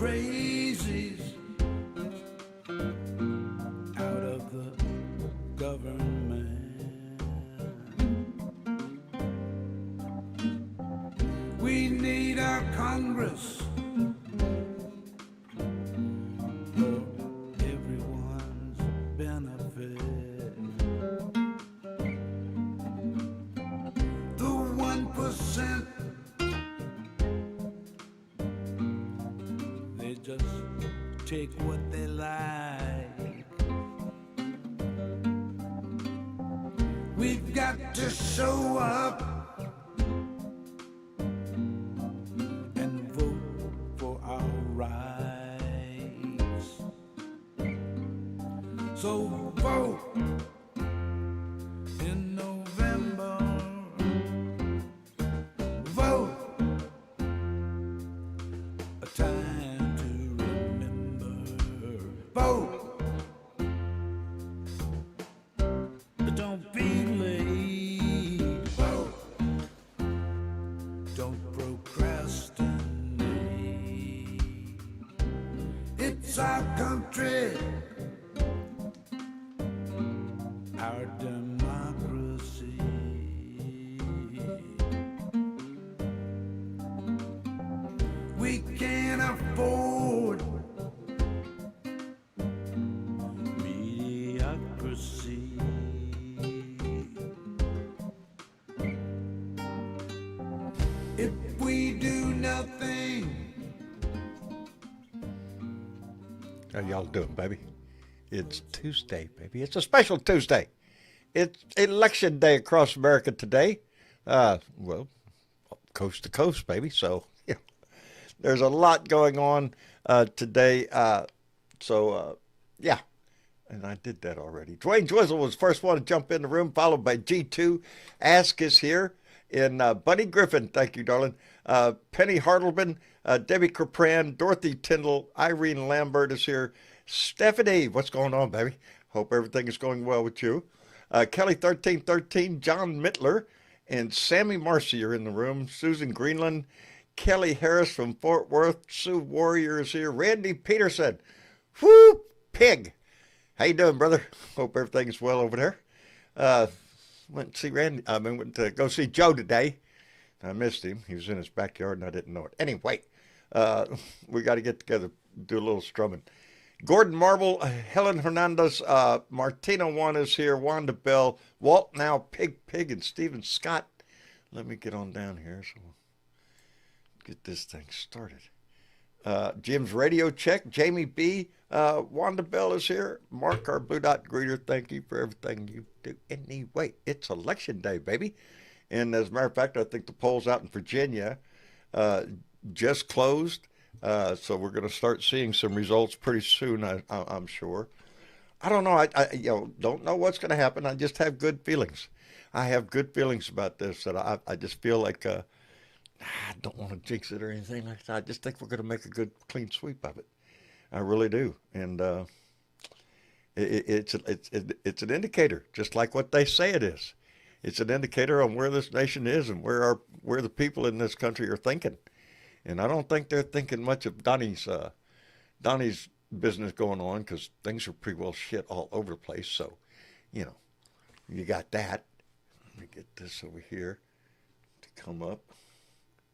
crazies out of the government. We need our Congress for everyone's benefit. The 1%, they just take what they like. We've got to show up and vote for our rights. So vote in November. Vote, a time to remember. Vote, don't be late. Vote, don't procrastinate. It's our country, our democracy. We can't afford mediocrity. If we do nothing, How y'all doing, baby? It's Tuesday, baby. It's a special Tuesday. It's election day across America today. Well, coast to coast, baby. So, yeah, there's a lot going on today. Yeah, and I did that already. Dwayne Drizzle was the first one to jump in the room, followed by G2. Ask is here. And Bunny Griffin, thank you, darling. Penny Hartleman, Debbie Capran, Dorothy Tyndall, Irene Lambert is here. Stephanie, what's going on, baby? Hope everything is going well with you. Kelly1313, John Mittler, and Sammy Marcy are in the room. Susan Greenland, Kelly Harris from Fort Worth, Sue Warrior is here. Randy Peterson, whoo, pig. How you doing, brother? Hope everything is well over there. Went to see Randy. Went to go see Joe today. I missed him. He was in his backyard and I didn't know it. Anyway, we got to get together, do a little strumming. Gordon Marble, Helen Hernandez, Martina Juan is here, Wanda Bell, Walt Now, Pig, and Stephen Scott. Let me get on down here so we'll get this thing started. Jim's Radio Check, Jamie B., Wanda Bell is here, Mark, our Blue Dot Greeter, thank you for everything you do. Anyway, it's election day, baby. And as a matter of fact, I think the polls out in Virginia just closed. So we're going to start seeing some results pretty soon, I'm sure. I don't know. I don't know what's going to happen. I just have good feelings. I have good feelings about this. That I just feel like I don't want to jinx it or anything like that. I just think we're going to make a good, clean sweep of it. I really do. And it's an indicator, just like what they say it is. It's an indicator on where this nation is and where the people in this country are thinking. And I don't think they're thinking much of Donnie's business going on, because things are pretty well shit all over the place. So, you got that. Let me get this over here to come up.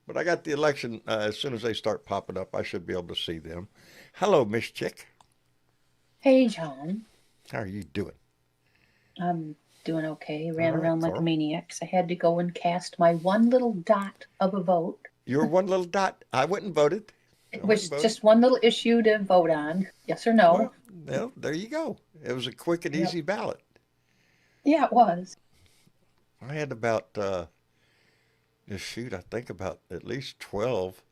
But I got the election. As soon as they start popping up, I should be able to see them. Hello, Miss Chick. Hey, John. How are you doing? I'm doing okay. Ran around like a maniac. I had to go and cast my one little dot of a vote. Your one little dot. I went and voted. It was just one little issue to vote on. Yes or no? Well, there you go. It was a quick and easy ballot. Yeah, it was. I had about, I think about at least 12,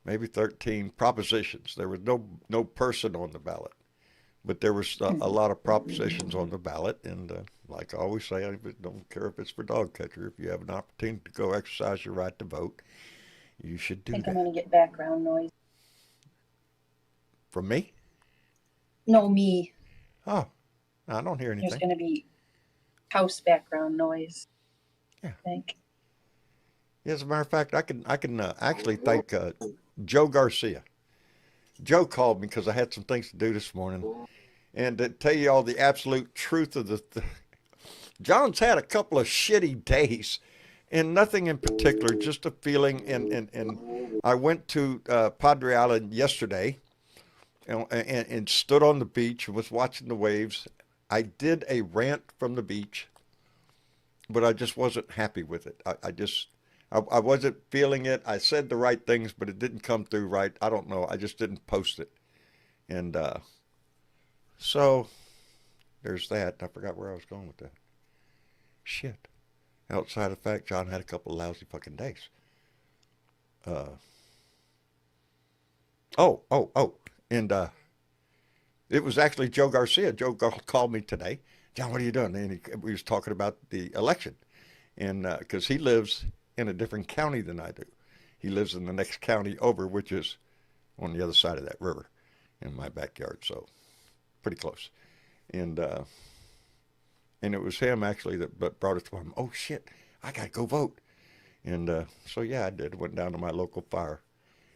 maybe 13 propositions. There was no person on the ballot, but there was a lot of propositions on the ballot. And like I always say, I don't care if it's for dog catcher. If you have an opportunity to go exercise your right to vote, you should do that. I think I'm going to get background noise. From me? No, me. Oh, I don't hear anything. There's going to be house background noise. Yeah. I think. Yeah, as a matter of fact, I can actually thank Joe Garcia. Joe called me because I had some things to do this morning, and to tell you all the absolute truth of John's had a couple of shitty days, and nothing in particular, just a feeling. And I went to Padre Island yesterday, and stood on the beach and was watching the waves. I did a rant from the beach, but I just wasn't happy with it. I wasn't feeling it. I said the right things, but it didn't come through right. I don't know. I just didn't post it. And so there's that. I forgot where I was going with that. Shit. Outside of the fact, John had a couple of lousy fucking days. Uh, oh. And it was actually Joe Garcia. Joe called me today. John, what are you doing? And we was talking about the election. And because he lives in a different county than I do. He lives in the next county over, which is on the other side of that river in my backyard. So pretty close. And it was him actually that brought it to him. Oh shit, I gotta go vote. And so yeah, I did. Went down to my local fire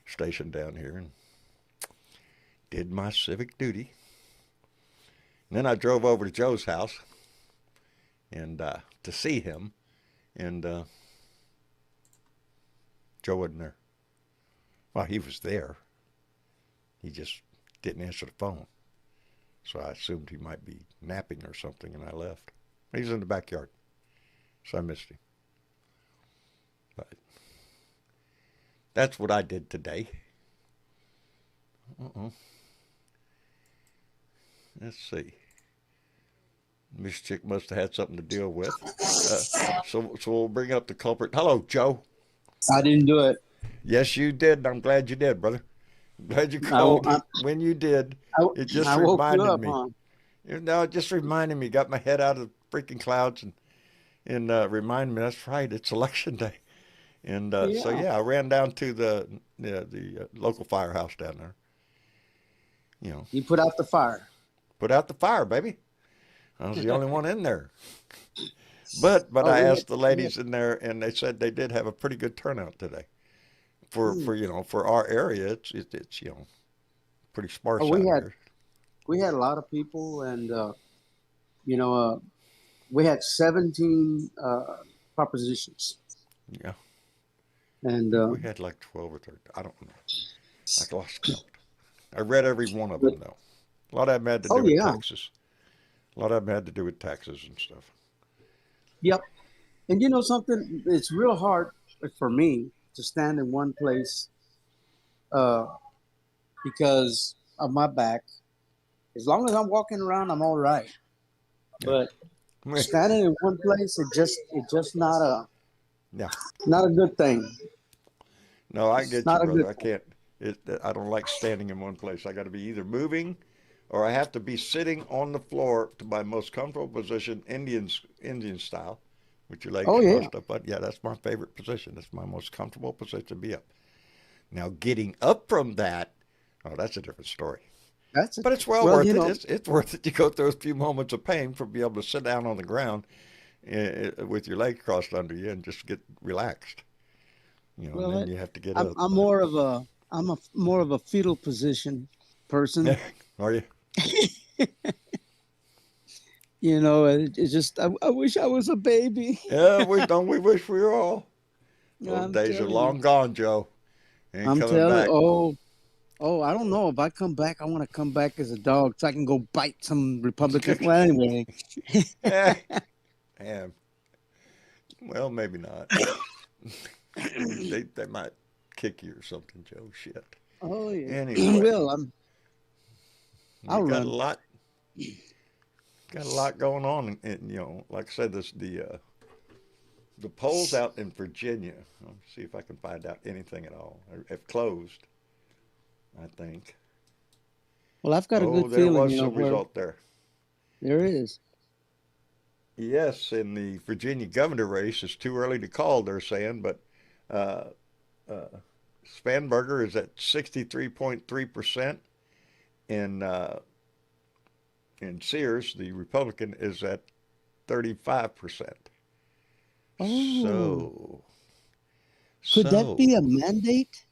station down here and did my civic duty. And then I drove over to Joe's house and to see him, and Joe wasn't there. Well, he was there. He just didn't answer the phone. So I assumed he might be napping or something, and I left. He's in the backyard, so I missed him. But that's what I did today. Let's see. Miss Chick must have had something to deal with. So we'll bring up the culprit. Hello, Joe. I didn't do it. Yes, you did. And I'm glad you did, brother. I'm glad you I, called. I, When you did, it just I woke you reminded up, me. huh? No, it just reminded me. Got my head out of the freaking clouds and reminded me that's right. It's election day. And so Yeah. yeah, I ran down to the local firehouse down there. You know, You put out the fire. put out the fire, baby. I was the only one in there. But Oh, I we asked had, the we had, ladies in there, and they said they did have a pretty good turnout today. mm. For our area, it's pretty Oh, sparse out here. we had a lot of people, and you know, we had 17 propositions, Yeah, and we had like 12 or 13. I don't know. I lost count. I read every one of but them though. A lot of them had to oh do with yeah, taxes. A lot of them had to do with taxes and stuff. yep. And you know something? It's real hard for me to stand in one place uh, because of my back. As long as I'm walking around, I'm all right. Yeah. But standing in one place, it just Yeah. not a good thing. No, I It's get you, not a brother. good I thing. can't. I don't like standing in one place. I got to be either moving, or I have to be sitting on the floor to my most comfortable position, Indian style, with your legs Oh yeah, crossed up. But yeah, that's my favorite position. That's my most comfortable position to be up. Now, getting up from that, oh, that's a different story. that's it. But it's well Well, worth you it. know, It's worth it to go through a few moments of pain for be able to sit down on the ground with your legs crossed under you and just get relaxed. And well, then you have to get I'm up. I'm But more of a more of a fetal position person. are you? You know, it's just I wish I was a baby. Yeah, we wish we were all. Those I'm days are telling you. long gone, Joe. Ain't I'm coming telling. back. Oh, I don't know. If I come back, I want to come back as a dog so I can go bite some Republican. Well, anyway. Eh, yeah, well, maybe not. They might kick you or something, Joe. Shit. Oh yeah. Anyway, Well, we I'll run. got a lot going on, and like I said, the polls out in Virginia. Let's see if I can find out anything at all. Have closed, I think. Well, I've got a Oh, good there feeling, was some where result there. there is. Yes, in the Virginia governor race, it's too early to call, they're saying, but uh, uh, Spanberger is at 63.3%, and Sears, the Republican, is at 35%. Oh, So, could that be so a mandate?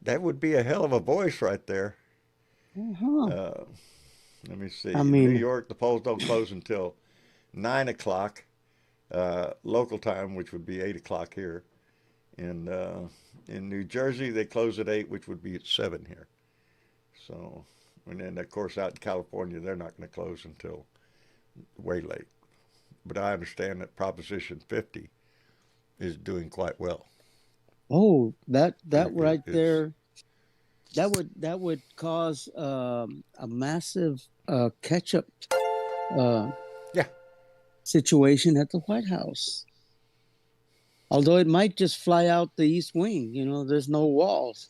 That would be a hell of a voice right there. Uh-huh. Let me see. I In New mean, York, the polls don't close until 9 o'clock local time, which would be 8 o'clock here. And in New Jersey, they close at 8, which would be at 7 here. So, and then of course out in California, they're not going to close until way late. But I understand that Proposition 50 is doing quite well. oh, that It right is, there, that would cause a massive catch-up uh, yeah, situation at the White House. Although it might just fly out the East Wing, there's no walls.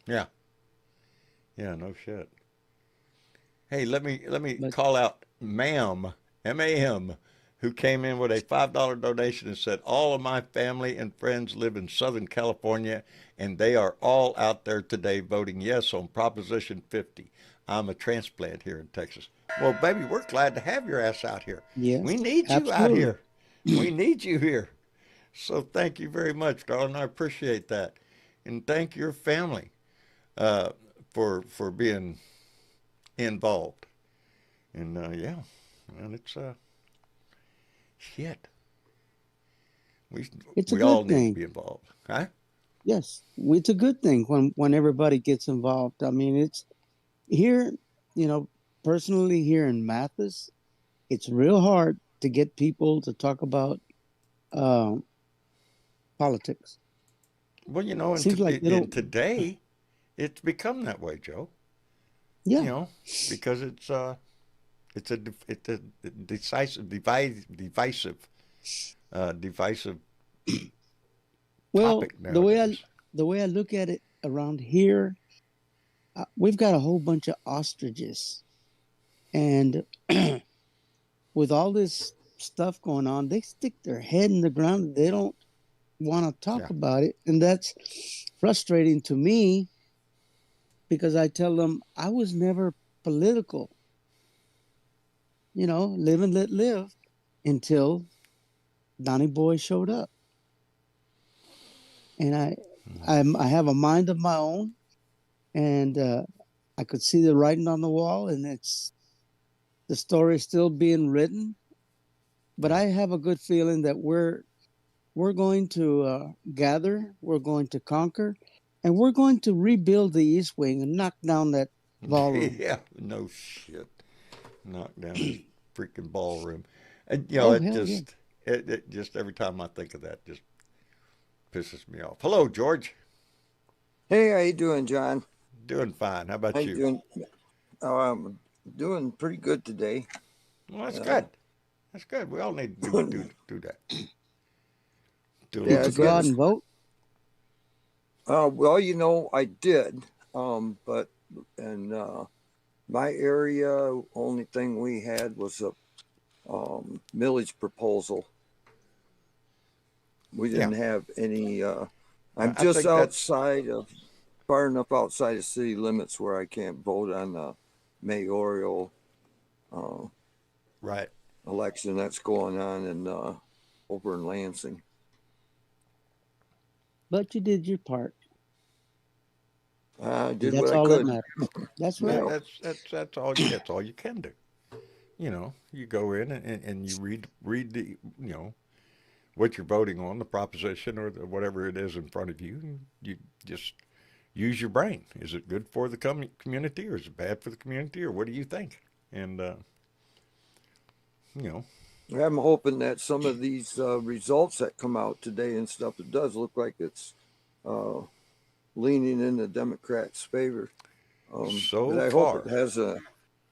yeah, yeah, no shit. Hey, let me But call out Ma'am, M-A-M, who came in with a $5 donation and said, all of my family and friends live in Southern California, and they are all out there today voting yes on Proposition 50. I'm a transplant here in Texas. Well, baby, we're glad to have your ass out here. We yes, need you out absolutely. here. We need you here. So thank you very much, darling. I appreciate that. And thank your family uh, for being involved. And yeah, and it's shit. We It's a we all good need to thing. be involved, huh? Yes, it's a good thing when everybody gets involved. I mean, it's here, you know, personally here in Mathis, it's real hard to get people to talk about um, politics. Well, Seems like they in don't. today, it's become that way, Joe. You Yeah. know, because it's a decisive divisive Well, topic nowadays. the way I look at it around here, we've got a whole bunch of ostriches, and with all this stuff going on, they stick their head in the ground. They don't want to talk Yeah, about it, and that's frustrating to me because I tell them I was never political. Live and let live until Donnie Boy showed up, and I have a mind of my own, and I could see the writing on the wall, and it's the story still being written. But yeah. I have a good feeling that we're going to gather, we're going to conquer, and we're going to rebuild the East Wing and knock down that ballroom. Yeah, no shit. Knock down this freaking ballroom. And Oh it hell yeah! just it just every time I think of that just pisses me off. Hello, George. Hey, how you doing, John? Doing fine. How How about you you? doing? Um, doing pretty good today. Well, that's Uh, good. That's good. We all need to do that. Do a yeah, Did little you it's go out getting. and service. vote? Well, I did. But in my area, only thing we had was a millage proposal. We Yeah, didn't have any. I'm I just think that's outside of far enough outside of city limits where I can't vote on the mayoral uh, right. election that's going on in over in Lansing. But you did your part, I and did what that's I all that could. matters. That's Yeah, right. Yeah. that's all you can do. You go in and you read the what you're voting on, the proposition or whatever it is in front of you, and you just use your brain. Is it good for the community, or is it bad for the community, or what do you think? And you know, I'm hoping that some of these results that come out today and stuff, it does look like it's uh, leaning in the Democrats' favor. But so I hope it far, has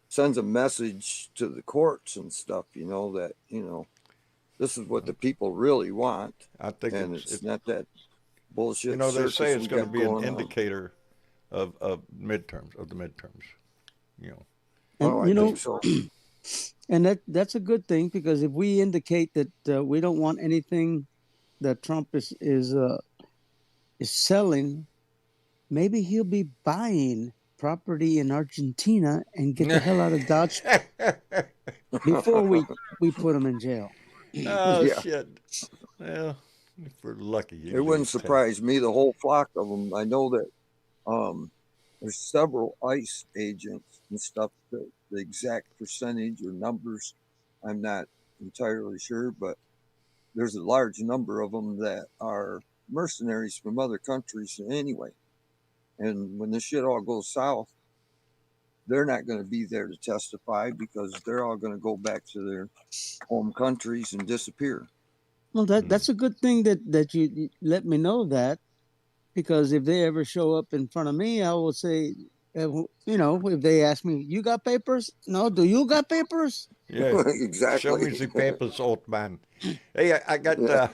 sends a message to the courts and stuff, that, this is what the people really want. I think And it's not that bullshit they say circus it's we going to got be an going on. indicator of the midterms. You know, Oh, And I think so. and that's a good thing because if we indicate that we don't want anything that Trump is selling, maybe he'll be buying property in Argentina and get the hell out of Dodge before we put him in jail. oh Yeah. shit. Well, if we're lucky, you It can leave wouldn't it 10. surprise me, the whole flock of them. I know that There's several ICE agents and stuff. The exact percentage or numbers, I'm not entirely sure, but there's a large number of them that are mercenaries from other countries anyway. And when this shit all goes south, they're not going to be there to testify because they're all going to go back to their home countries and disappear. Well, that's a good thing that you let me know that, because if they ever show up in front of me, I will say, if they ask me, "You got papers?" No. Do you got papers? Yeah. Exactly. Show me the papers, old man. Hey, I got. Yeah.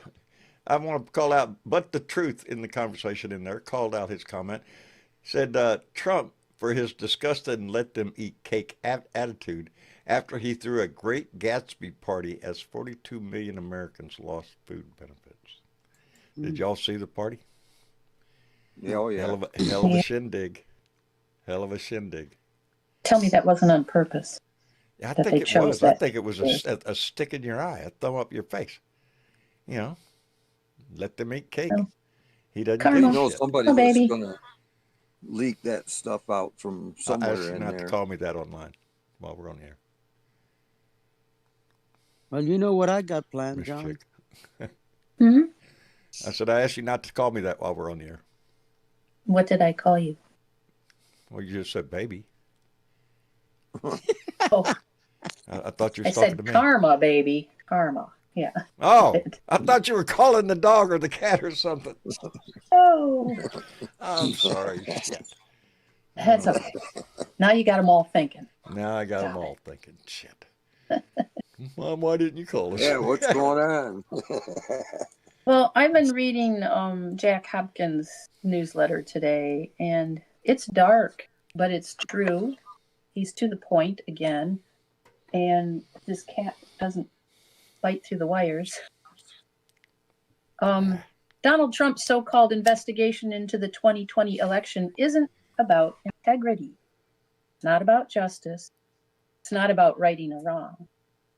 I want to call out, but the truth in the conversation in there called out his comment. Said Trump for his disgusted and let them eat cake attitude after he threw a great Gatsby party as 42 million Americans lost food benefits. Did y'all see the party? Yeah, oh yeah. Hell of a shindig. Hell of a shindig. Tell me that wasn't on purpose. I That think they it chose was. I that think it was day. a stick in your eye, a thumb up your face. You know, let them eat cake. Well, He doesn't karma. give You a know, shit. somebody Oh, was baby. going to leak that stuff out from I asked somewhere you in not to there. call me that online while we're on the air. Well, you know what I got planned, Miss John. Chick. Hmm? I said, I asked you not to call me that while we're on the air. What did I call you? Well, you just said baby. Oh, I thought you I was talking said to me. karma, baby. Karma. Yeah. Oh, I thought you were calling the dog or the cat or something. Oh, I'm sorry. Shit. that's okay. Now you got them all thinking. Now I got them Got all thinking, shit. Mom, why didn't you call us? Yeah, what's going on? Well, I've been reading Jack Hopkins' newsletter today, and it's dark, but it's true. He's to the point again, and this cat doesn't bite through the wires. Donald Trump's so-called investigation into the 2020 election isn't about integrity. It's not about justice. It's not about righting a wrong.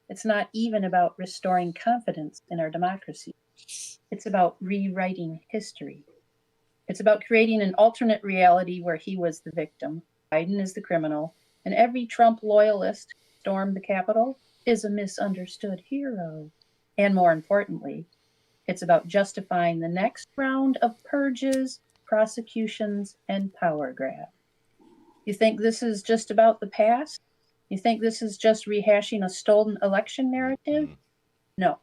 It's not even about restoring confidence in our democracy. It's about rewriting history. It's about creating an alternate reality where he was the victim, Biden is the criminal, and every Trump loyalist who stormed the Capitol is a misunderstood hero. And more importantly, it's about justifying the next round of purges, prosecutions, and power grab. You think this is just about the past? You think this is just rehashing a stolen election narrative? No.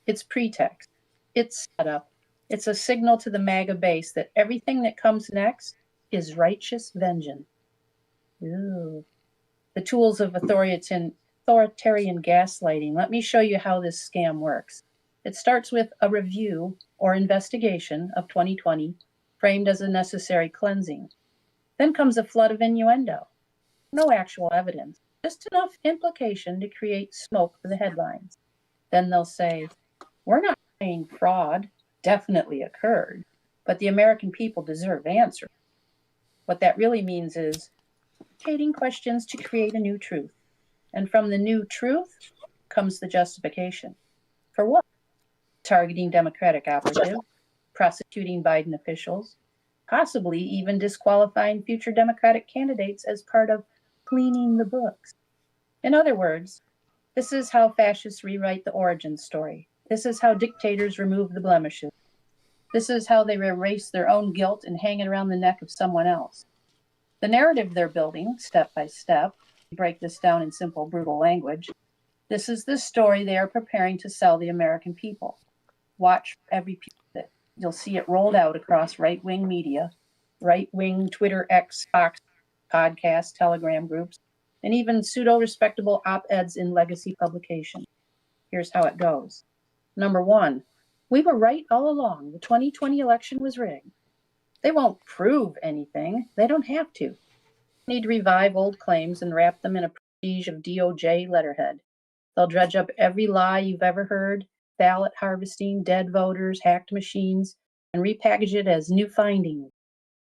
It's pretext. It's setup. It's a signal to the MAGA base that everything that comes next is righteous vengeance. Ooh. The tools of authoritarian gaslighting. Let me show you how this scam works. It starts with a review or investigation of 2020, framed as a necessary cleansing. Then comes a flood of innuendo. No actual evidence, just enough implication to create smoke for the headlines. Then they'll say, we're not saying fraud definitely occurred, but the American people deserve answers. What that really means is fabricating questions to create a new truth. And from the new truth comes the justification. For what? Targeting Democratic operatives, prosecuting Biden officials, possibly even disqualifying future Democratic candidates as part of cleaning the books. In other words, this is how fascists rewrite the origin story. This is how dictators remove the blemishes. This is how they erase their own guilt and hang it around the neck of someone else. The narrative they're building, step by step, break this down in simple, brutal language. This is the story they are preparing to sell the American people. Watch every piece of it. You'll see it rolled out across right-wing media, right-wing Twitter, X, Fox, podcasts, Telegram groups, and even pseudo-respectable op-eds in legacy publications. Here's how it goes. Number one, we were right all along. The 2020 election was rigged. They won't prove anything. They don't have to. They need to revive old claims and wrap them in a prestige of DOJ letterhead. They'll dredge up every lie you've ever heard, ballot harvesting, dead voters, hacked machines, and repackage it as new findings.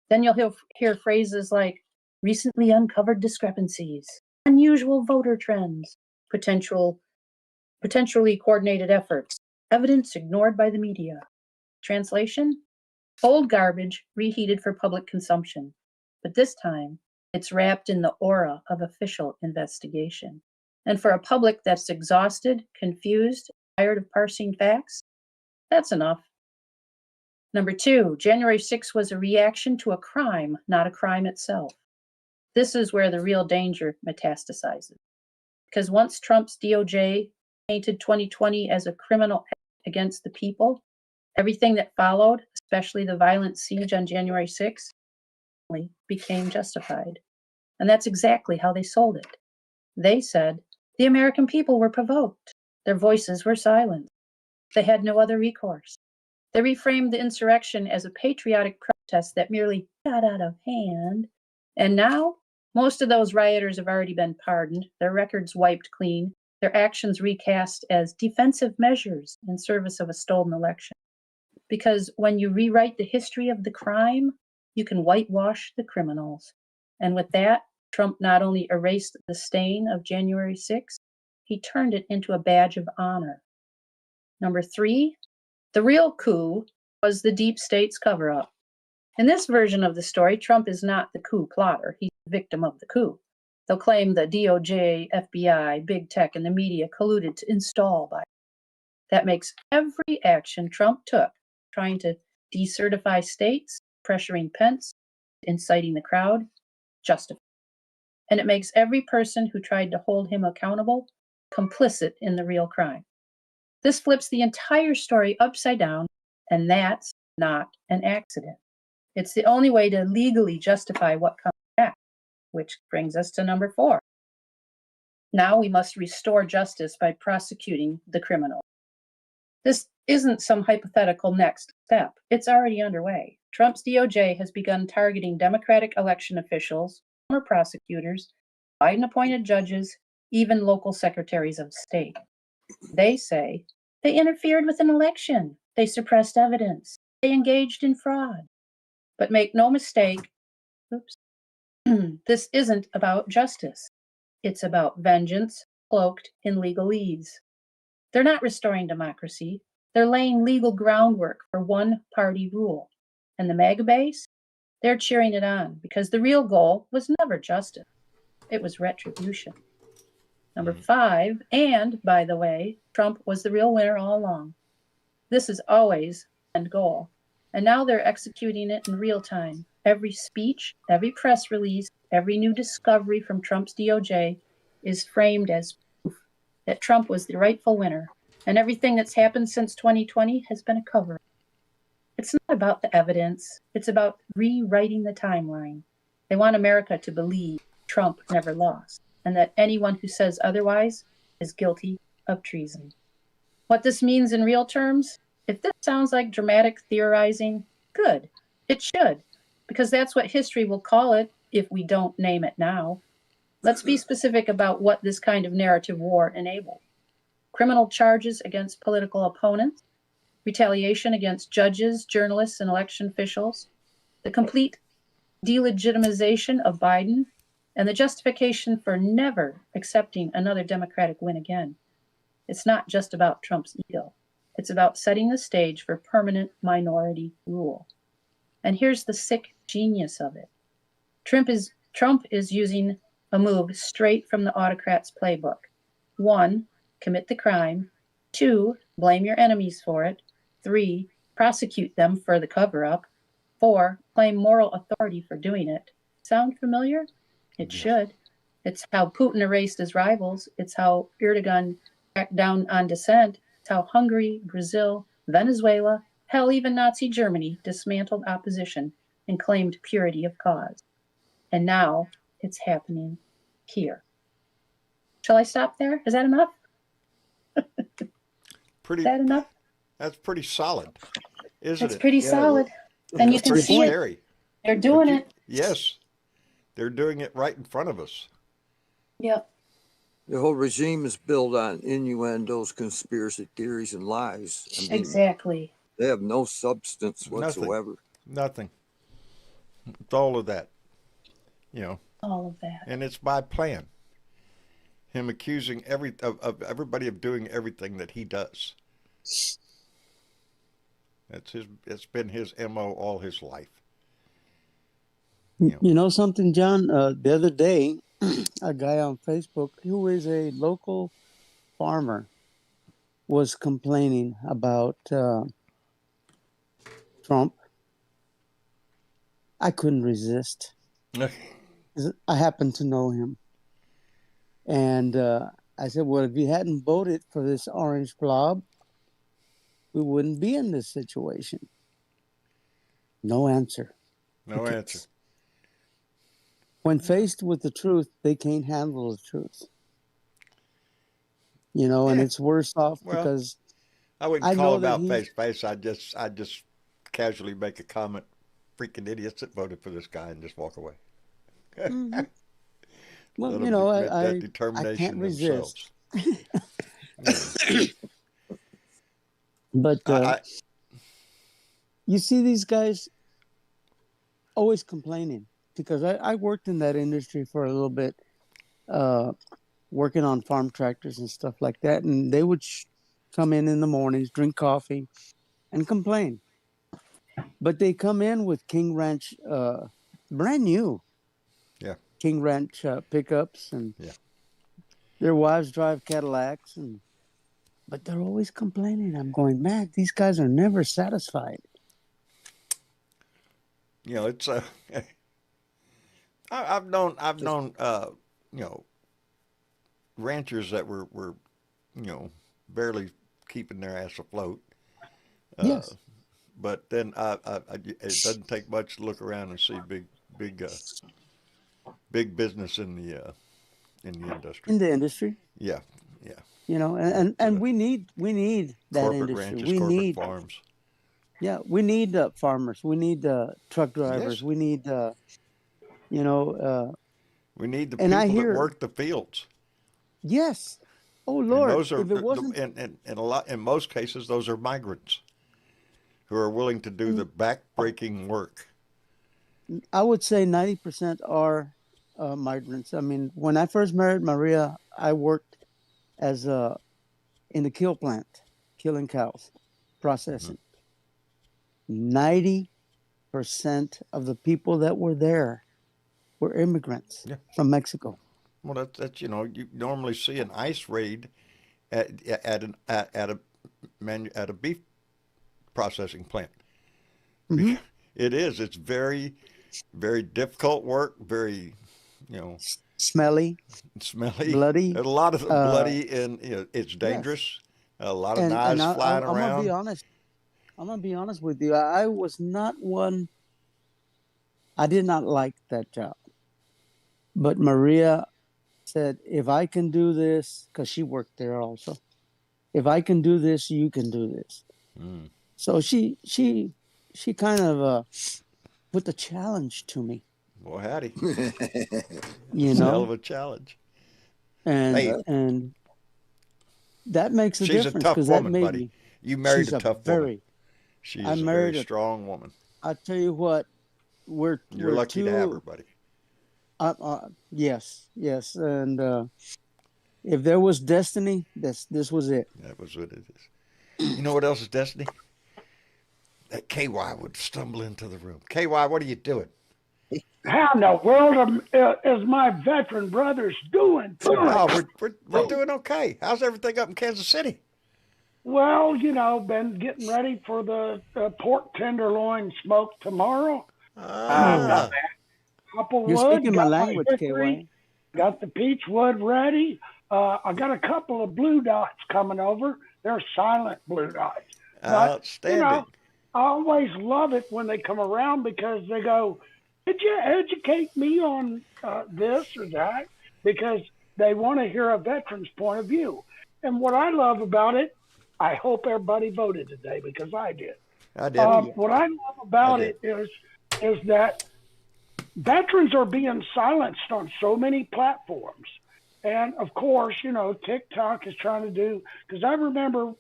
Then you'll hear phrases like recently uncovered discrepancies, unusual voter trends, potentially coordinated efforts, evidence ignored by the media. Translation? Old garbage reheated for public consumption. but this time it's wrapped in the aura of official investigation. And for a public that's exhausted, confused, tired of parsing facts, that's enough. Number 2, January 6th was a reaction to a crime, not a crime itself. This is where the real danger metastasizes. Because once Trump's DOJ painted 2020 as a criminal act against the people, everything that followed, especially the violent siege on January 6th, became justified. And that's exactly how they sold it. They said the American people were provoked. Their voices were silenced. They had no other recourse. They reframed the insurrection as a patriotic protest that merely got out of hand. And now, most of those rioters have already been pardoned, their records wiped clean, their actions recast as defensive measures in service of a stolen election. Because when you rewrite the history of the crime, you can whitewash the criminals. And with that, Trump not only erased the stain of January 6th, he turned it into a badge of honor. Number 3, the real coup was the deep state's cover-up. In this version of the story, Trump is not the coup plotter. He's the victim of the coup. They'll claim the DOJ, FBI, big tech, and the media colluded to install Biden. That makes every action Trump took, trying to decertify states, pressuring Pence, inciting the crowd, justified. And it makes every person who tried to hold him accountable complicit in the real crime. This flips the entire story upside down, and that's not an accident. It's the only way to legally justify what comes back, which brings us to number 4. Now we must restore justice by prosecuting the criminal. This isn't some hypothetical next step. It's already underway. Trump's DOJ has begun targeting Democratic election officials, former prosecutors, Biden-appointed judges, even local secretaries of state. They say they interfered with an election. They suppressed evidence. They engaged in fraud. But make no mistake, this isn't about justice. It's about vengeance cloaked in legalese. They're not restoring democracy. They're laying legal groundwork for one-party rule. And the MAGA base, they're cheering it on because the real goal was never justice. It was retribution. Number 5, and by the way, Trump was the real winner all along. This is always the end goal. And now they're executing it in real time. Every speech, every press release, every new discovery from Trump's DOJ is framed as proof that Trump was the rightful winner. And everything that's happened since 2020 has been a cover. It's not about the evidence. It's about rewriting the timeline. They want America to believe Trump never lost, and that anyone who says otherwise is guilty of treason. What this means in real terms, if this sounds like dramatic theorizing, good. It should, because that's what history will call it if we don't name it now. Let's be specific about what this kind of narrative war enabled. Criminal charges against political opponents, retaliation against judges, journalists, and election officials, the complete delegitimization of Biden, and the justification for never accepting another Democratic win again. It's not just about Trump's ego. It's about setting the stage for permanent minority rule. And here's the sick genius of it. Trump is using a move straight from the autocrat's playbook. 1, commit the crime. 2, blame your enemies for it. 3, prosecute them for the cover-up. 4, claim moral authority for doing it. Sound familiar? It should. It's how Putin erased his rivals. It's how Erdogan cracked down on dissent. It's how Hungary, Brazil, Venezuela, hell, even Nazi Germany dismantled opposition and claimed purity of cause. And now it's happening here. Shall I stop there? Is that enough? Pretty. Is that enough? That's pretty solid, isn't It's it? pretty solid. And you That's can pretty see it. scary. They're doing it. Yes, they're doing it right in front of us. Yep. The whole regime is built on innuendos, conspiracy theories, and lies. I mean, Exactly. they have no substance whatsoever. Nothing. It's all of that, All of that. and it's by plan. Him accusing of everybody of doing everything that he does. It's been his MO all his life. You know something, John? The other day, a guy on Facebook who is a local farmer was complaining about Trump. I couldn't resist. I happen to know him. And I said, well, if you hadn't voted for this orange blob, we wouldn't be in this situation. No answer. No answer. When faced with the truth, they can't handle the truth. You know, and Yeah. it's worse off Well, because I wouldn't I call know him that out he's face to face. I just casually make a comment. Freaking idiots that voted for this guy and just walk away. Mhm. Let Well, them you know, make that I can't determination resist. themselves. Yeah. But I you see these guys always complaining because I worked in that industry for a little bit, uh, working on farm tractors and stuff like that. And they would come in the mornings, drink coffee, and complain. But they come in with King Ranch, brand new yeah King Ranch pickups, and yeah. their wives drive Cadillacs, but they're always complaining. I'm going, man, these guys are never satisfied. You know, it's I've Just known you know, ranchers that were you know, barely keeping their ass afloat. Uh, yes, but then it doesn't take much to look around and see big big business in the industry. in the industry, Yeah, yeah. you know, That and we need that corporate industry. ranches, We corporate need, farms. yeah, we need farmers. We need truck drivers. Yes, We need you know, we need the and I people that hear, work the fields, yes, oh and Lord, those are if it wasn't, in a lot in most cases those are migrants who are willing to do the and back-breaking work. I would say 90% are migrants. I mean, when I first married Maria, I worked as in the kill plant, killing cows, Hmm. processing. 90% of the people that were there were immigrants Yeah. from Mexico. Well, that's you know you normally see an ICE raid at a beef processing plant. Hmm. Because it is. It's very difficult work. Very you know Smelly, smelly. bloody. A lot of Uh, bloody and you know it's yes, dangerous. A lot of and knives flying I'm gonna be around. honest. I'm gonna be honest with you. I was not one. I did not like that job, but Maria said, "If I can do this, because she worked there also. If I can do this, you can do this." Mm. So she kind of put the challenge to me, Well, howdy, you it's a hell of know, a challenge. and Hey, That- and that makes a she's a difference tough because that woman, made buddy. me. You married She's a a tough woman. very. She I is a very married a. strong woman. I tell you what, You're we're lucky to have her, two. buddy. Yes, yes, and if there was destiny, this was it. That was what it is. You know what else is destiny? That KY would stumble into the room. KY, what are you doing? How in the world is my veteran brothers doing Oh, tonight? we're doing okay. How's everything up in Kansas City? Well, been getting ready for the pork tenderloin smoke tomorrow. Got Ah, the apple You're wood, speaking my got my language, hickory, KY. got the peach wood ready. I got a couple of blue dots coming over. They're silent blue dots. But, outstanding. I always love it when they come around because they go, "Could you educate me on this or that?" Because they want to hear a veteran's point of view. And what I love about it, I hope everybody voted today because I did. I did. Oh yeah. What I love I about did. it is that veterans are being silenced on so many platforms. And of course, TikTok is trying to do, because I remember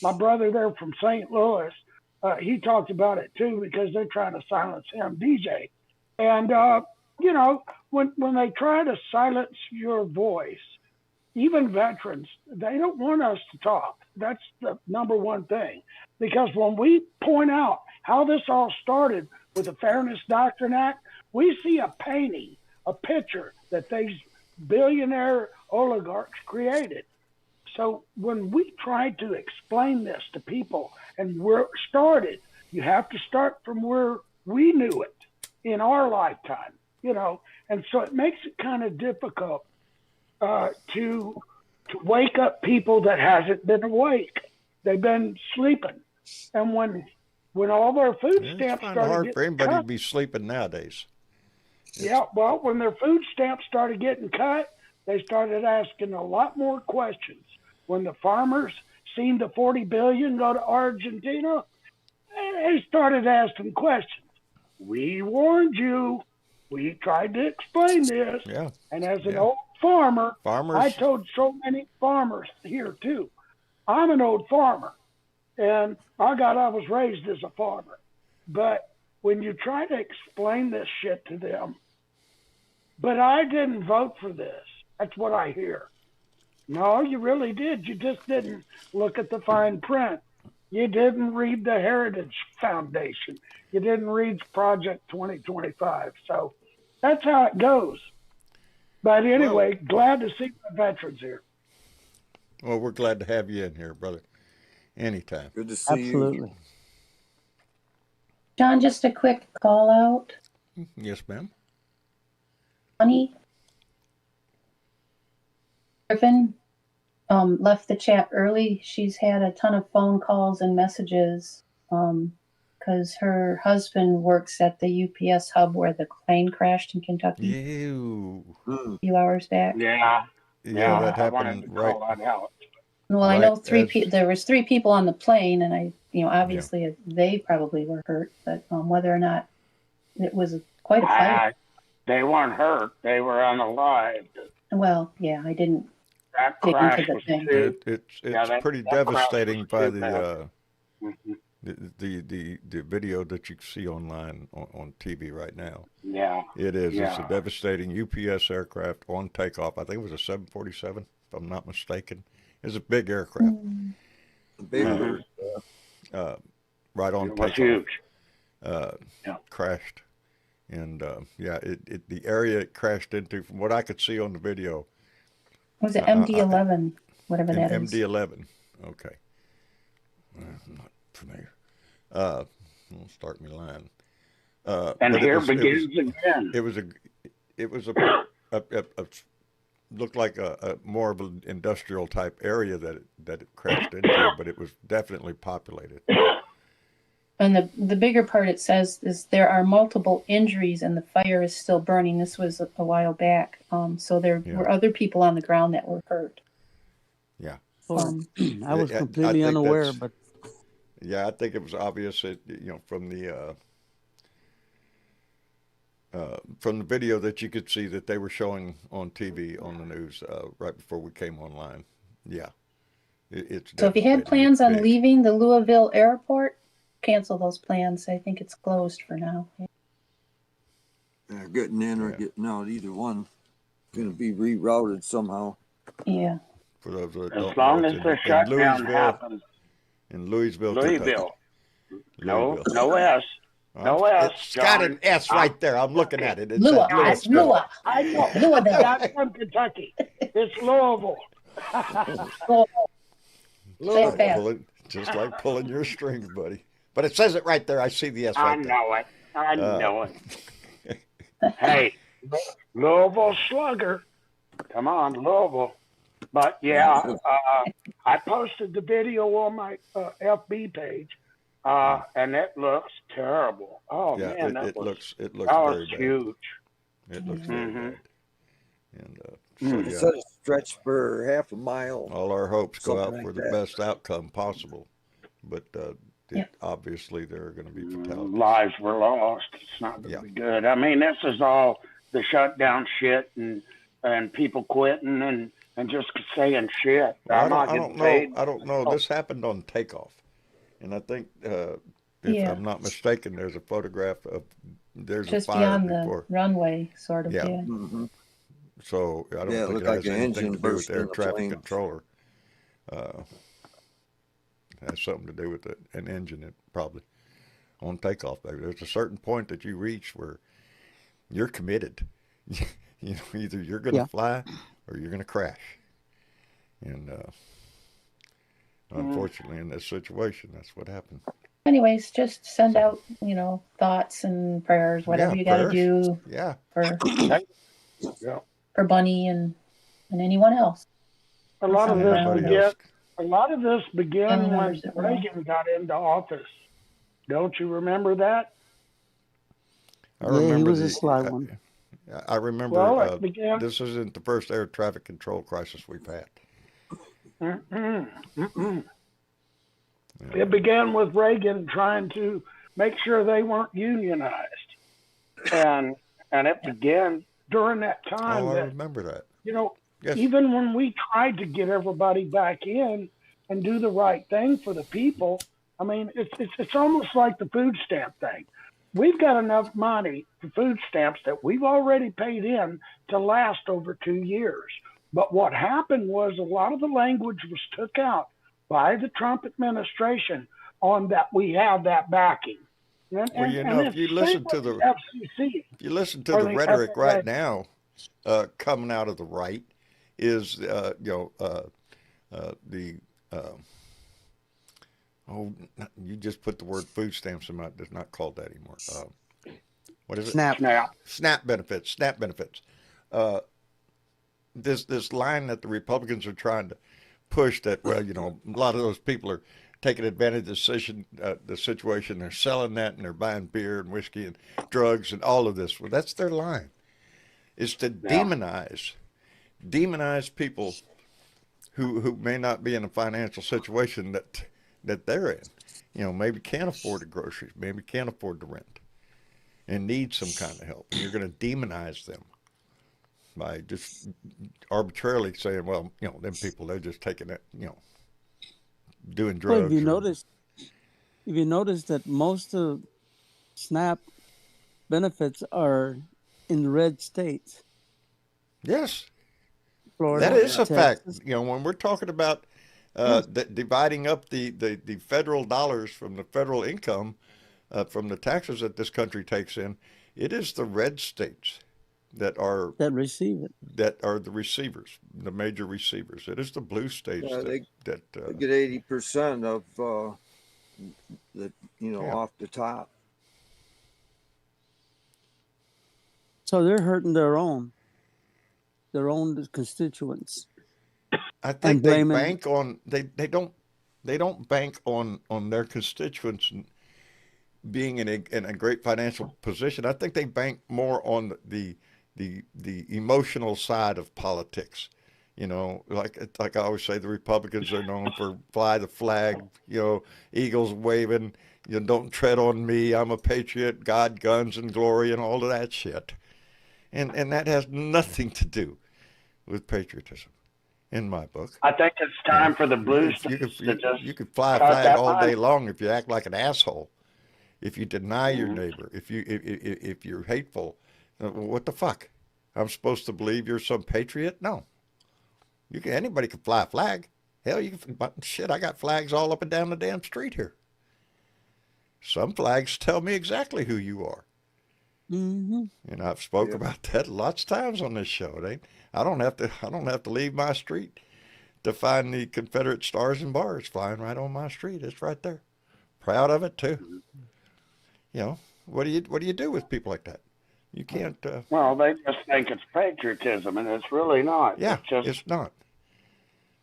my brother there from St. Louis, he talked about it too, because they're trying to silence him, DJ. And, when they try to silence your voice, even veterans, they don't want us to talk. That's the number one thing. Because when we point out how this all started with the Fairness Doctrine Act, We see a painting, a picture that these billionaire oligarchs created. So when we try to explain this to people and where it started, you have to start from where we knew it in our lifetime, and so it makes it kind of difficult to wake up people that hasn't been awake. They've been sleeping, and when all their food It's stamps kind of started hard for getting anybody to cut, be sleeping nowadays. when their food stamps started getting cut, they started asking a lot more questions. When the farmers seen the 40 billion go to Argentina, they started asking questions. We warned you. We tried to explain this. Yeah. And as an Yeah. old farmer, Farmers. I told so many farmers here too. I'm an old farmer, and I was raised as a farmer. But when you try to explain this shit to them, but I didn't vote for this. That's what I hear. No, you really did. You just didn't look at the fine print. You didn't read the Heritage Foundation. You didn't read Project 2025. So that's how it goes. But anyway, glad to see the veterans here. Well, we're glad to have you in here, brother. Anytime. Good to see Absolutely. you. John, just a quick call out. Yes, ma'am. Bonnie Griffin left the chat early. She's had a ton of phone calls and messages because her husband works at the UPS hub where the plane crashed in Kentucky You. a few hours back. Yeah, Yeah, that I wanted happened to right. call that out. Well, I know Right, there was 3 people on the plane, and obviously they probably were hurt, but whether or not it was quite a fight. They weren't hurt. They were unalived. Well, yeah, I didn't That dig crash into the was thing. too. It's pretty that crash devastating was by too bad. Mhm. the video that you see online on TV right now. Yeah. It is. Yeah. It's a devastating UPS aircraft on takeoff. I think it was a 747, if I'm not mistaken. It's a big aircraft. Bigger. Right on It was takeoff. huge. Crashed. And the area it crashed into, from what I could see on the video, Was it MD-11, whatever that is? MD-11. Okay. I'm not familiar. Don't start me lying. And but here begins again. It was a looked like a more of an industrial type area that it crashed into, but it was definitely populated. And the bigger part it says is there are multiple injuries and the fire is still burning. This was a while back. So there were other people on the ground that were hurt. Yeah. I was completely unaware, but yeah, I think it was obvious that, from the video that you could see that they were showing on TV on the news right before we came online. Yeah. It's So if you had plans on big. leaving the Louisville airport, cancel those plans. I think it's closed for now. Getting in or getting out, either one, going to be rerouted somehow. Yeah. For those that As don't long know, as it's the shutdown happens. In Louisville, Kentucky. No S. Well, No S, it's John. got an S right there. I'm looking at it. It's Louisville. that little It's strip. Louisville. I know. Louisville. I'm from Kentucky. It's Louisville. Say it fast. Just like pulling your strings, buddy. But it says it right there. I see the S I right there. know it. I know it. Hey, Louisville Slugger. Come on, Louisville. But yeah, I posted the video on my FB page, and it looks terrible. Oh Yeah, man, it looks very bad. huge. It looks very bad. And It said a stretch for half a mile. all our hopes go out Something for like the that. best outcome possible. But obviously there are going to be fatalities. Lives were lost. It's not going to be good. I mean, this is all the shutdown shit and people quitting and just saying shit. I don't know. This happened on takeoff, and I think if I'm not mistaken, there's a photograph of there's Just a fire beyond before. the runway, sort of. Yeah. Yeah. Mm-hmm. So I don't Yeah, it think looked it has like an anything engine to do with burst the air into traffic flames. controller. It has something to do with an engine, it probably on takeoff. There's a certain point that you reach where you're committed. Either you're going to Yeah. fly or you're going to crash. And unfortunately, in this situation, that's what happened. Anyways, just send out, thoughts and prayers, whatever Yeah, you got to prayers. do Yeah. for Yeah. for Bunny and anyone else. A lot of And this everybody began. else. A lot of this began Family when members that were on. Reagan got into office. Don't you remember that? I Yeah, he remember was a sly one. I remember Well, it began. this isn't the first air traffic control crisis we've had. Mm-mm, mm-mm. It began with Reagan trying to make sure they weren't unionized, and it began during that time. Oh, I That remember that. Yes. even when we tried to get everybody back in and do the right thing for the people, I mean, it's almost like the food stamp thing. We've got enough money for food stamps that we've already paid in to last over 2 years. But what happened was a lot of the language was took out by the Trump administration on that we have that backing. And, Well, and if you it's listen same to with the FCC. if you listen to Or the the rhetoric right FAA. now, coming out of the right, is the you just put the word food stamps in my. It's not called that anymore. What is it? Snap. Snap. SNAP benefits. This line that the Republicans are trying to push, that a lot of those people are taking advantage of the situation. They're selling that, and they're buying beer and whiskey and drugs and all of this. Well, that's their line. Is to demonize people who may not be in a financial situation that they're in. Maybe can't afford the groceries, maybe can't afford the rent, and need some kind of help. And you're going to demonize them by just arbitrarily saying, well, them people, they're just taking it, doing drugs. Well, if you notice that most of SNAP benefits are in red states. Yes, Florida, that is a fact. Texas. When we're talking about dividing up the federal dollars from the federal income, from the taxes that this country takes in, it is the red states that are that receive it. That are the receivers, the major receivers. It is the blue states They that get 80% of the Yeah. off the top. So they're hurting their own constituents. I think And they blaming- bank on they don't bank on their constituents being in a great financial position. I think they bank more on the emotional side of politics. Like I always say, the Republicans are known for fly the flag, eagles waving, don't tread on me, I'm a patriot, God, guns, and glory, and all of that shit. And that has nothing to do with patriotism, in my book. I think it's time for the Blues You to could, just you could fly a cut flag that all line. day long if you act like an asshole, if you deny your Mhm. neighbor, if you're hateful. What the fuck? I'm supposed to believe you're some patriot? No. Anybody can fly a flag. Hell, shit, I got flags all up and down the damn street here. Some flags tell me exactly who you are. Mm-hmm. And I've spoke Yeah. about that lots of times on this show. I don't have to leave my street to find the Confederate stars and bars flying right on my street. It's right there. Proud of it too. What do you do with people like that? You can't. Well, they just think it's patriotism, and it's really not. Yeah, it's just it's not.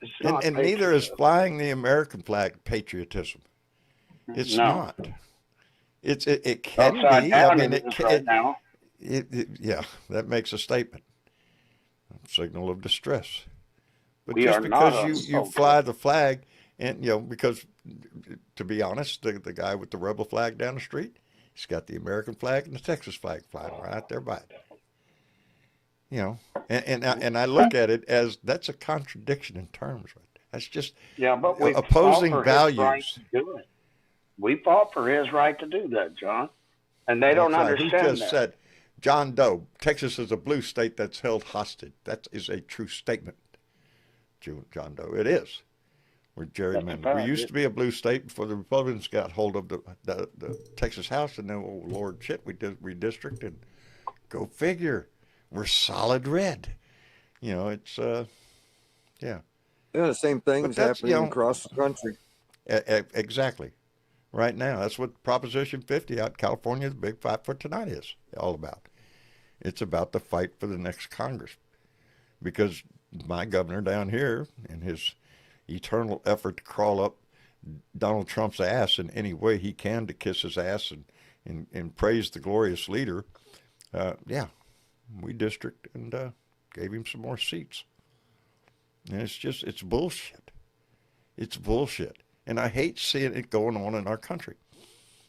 it's And not neither is patriotism. flying the American flag patriotism. It's No. not. It can Upside be. down I mean, it is right now. yeah, that makes a statement. A signal of distress. But We just are not because a you fly the flag, and because to be honest, the guy with the rebel flag down the street, he's got the American flag and the Texas flag flying right there by it. And I look at it as that's a contradiction in terms, right? That's just Yeah, but we opposing fought for his right values. to do it. We fought for his right to do that, John, and they don't That's right. Who understand just that. said, John Doe, Texas is a blue state that's held hostage. That is a true statement, John Doe. It is. We're gerrymandered. fact. We used to be a blue state before the Republicans got hold of the Texas House, and then, oh Lord, shit, we did redistrict and Go figure. We're solid red. You know, it's yeah. Yeah, the same But thing's that's, happening across the country. exactly. Right now, that's what Proposition 50 out in California, the big fight for tonight is all about. It's about the fight for the next Congress. Because my governor down here, in his eternal effort to crawl up Donald Trump's ass in any way he can to kiss his ass and praise the glorious leader, yeah, we district and gave him some more seats. And it's bullshit. It's bullshit. And I hate seeing it going on in our country.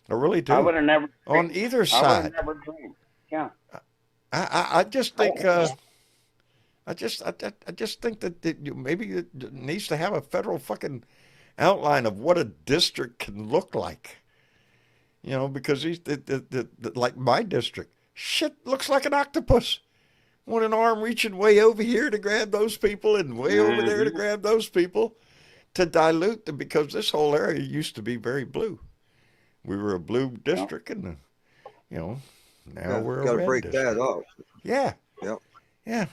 I really do. I would have never on either I would side. have never dreamed. Yeah. I just think I just think that maybe it needs to have a federal fucking outline of what a district can look like. You know, because like my district, shit looks like an octopus. With an arm reaching way over here to grab those people and way over there to grab those people to dilute them, because this whole area used to be very blue. We were a blue district, and you know, now we're a Got to red break district. that up. Yeah, Yep. yeah.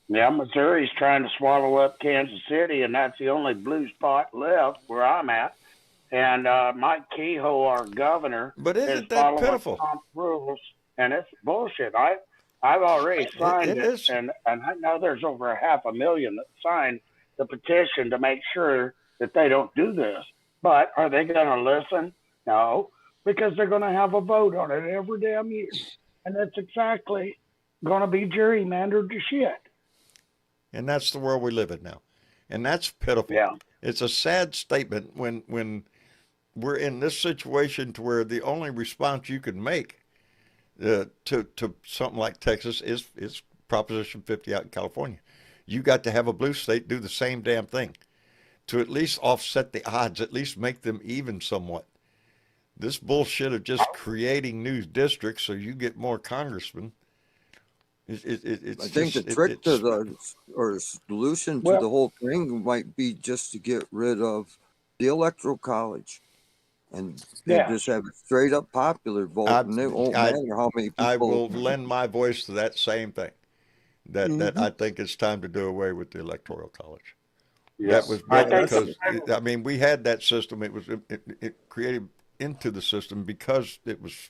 Yeah, Missouri's trying to swallow up Kansas City, and that's the only blue spot left where I'm at. And Mike Kehoe, our governor, But is isn't that following pitiful? Trump's rules, and it's bullshit. I've already signed It it, is. and I know there's over 500,000 that signed the petition to make sure that they don't do this. But are they going to listen? No, because they're going to have a vote on it every damn year, and it's exactly going to be gerrymandered to shit. And that's the world we live in now, and that's pitiful. Yeah. It's a sad statement when we're in this situation to where the only response you can make to something like Texas is Proposition 50 out in California. You got to have a blue state do the same damn thing to at least offset the odds, at least make them even somewhat. This bullshit of just creating new districts so you get more congressmen. I think the trick to or solution to the whole thing might be just to get rid of the electoral college and just have a straight up popular vote, and it won't matter how many people. I will lend my voice to that same thing. That I think it's time to do away with the electoral college. Yes. That was built because I mean we had that system. It created into the system because it was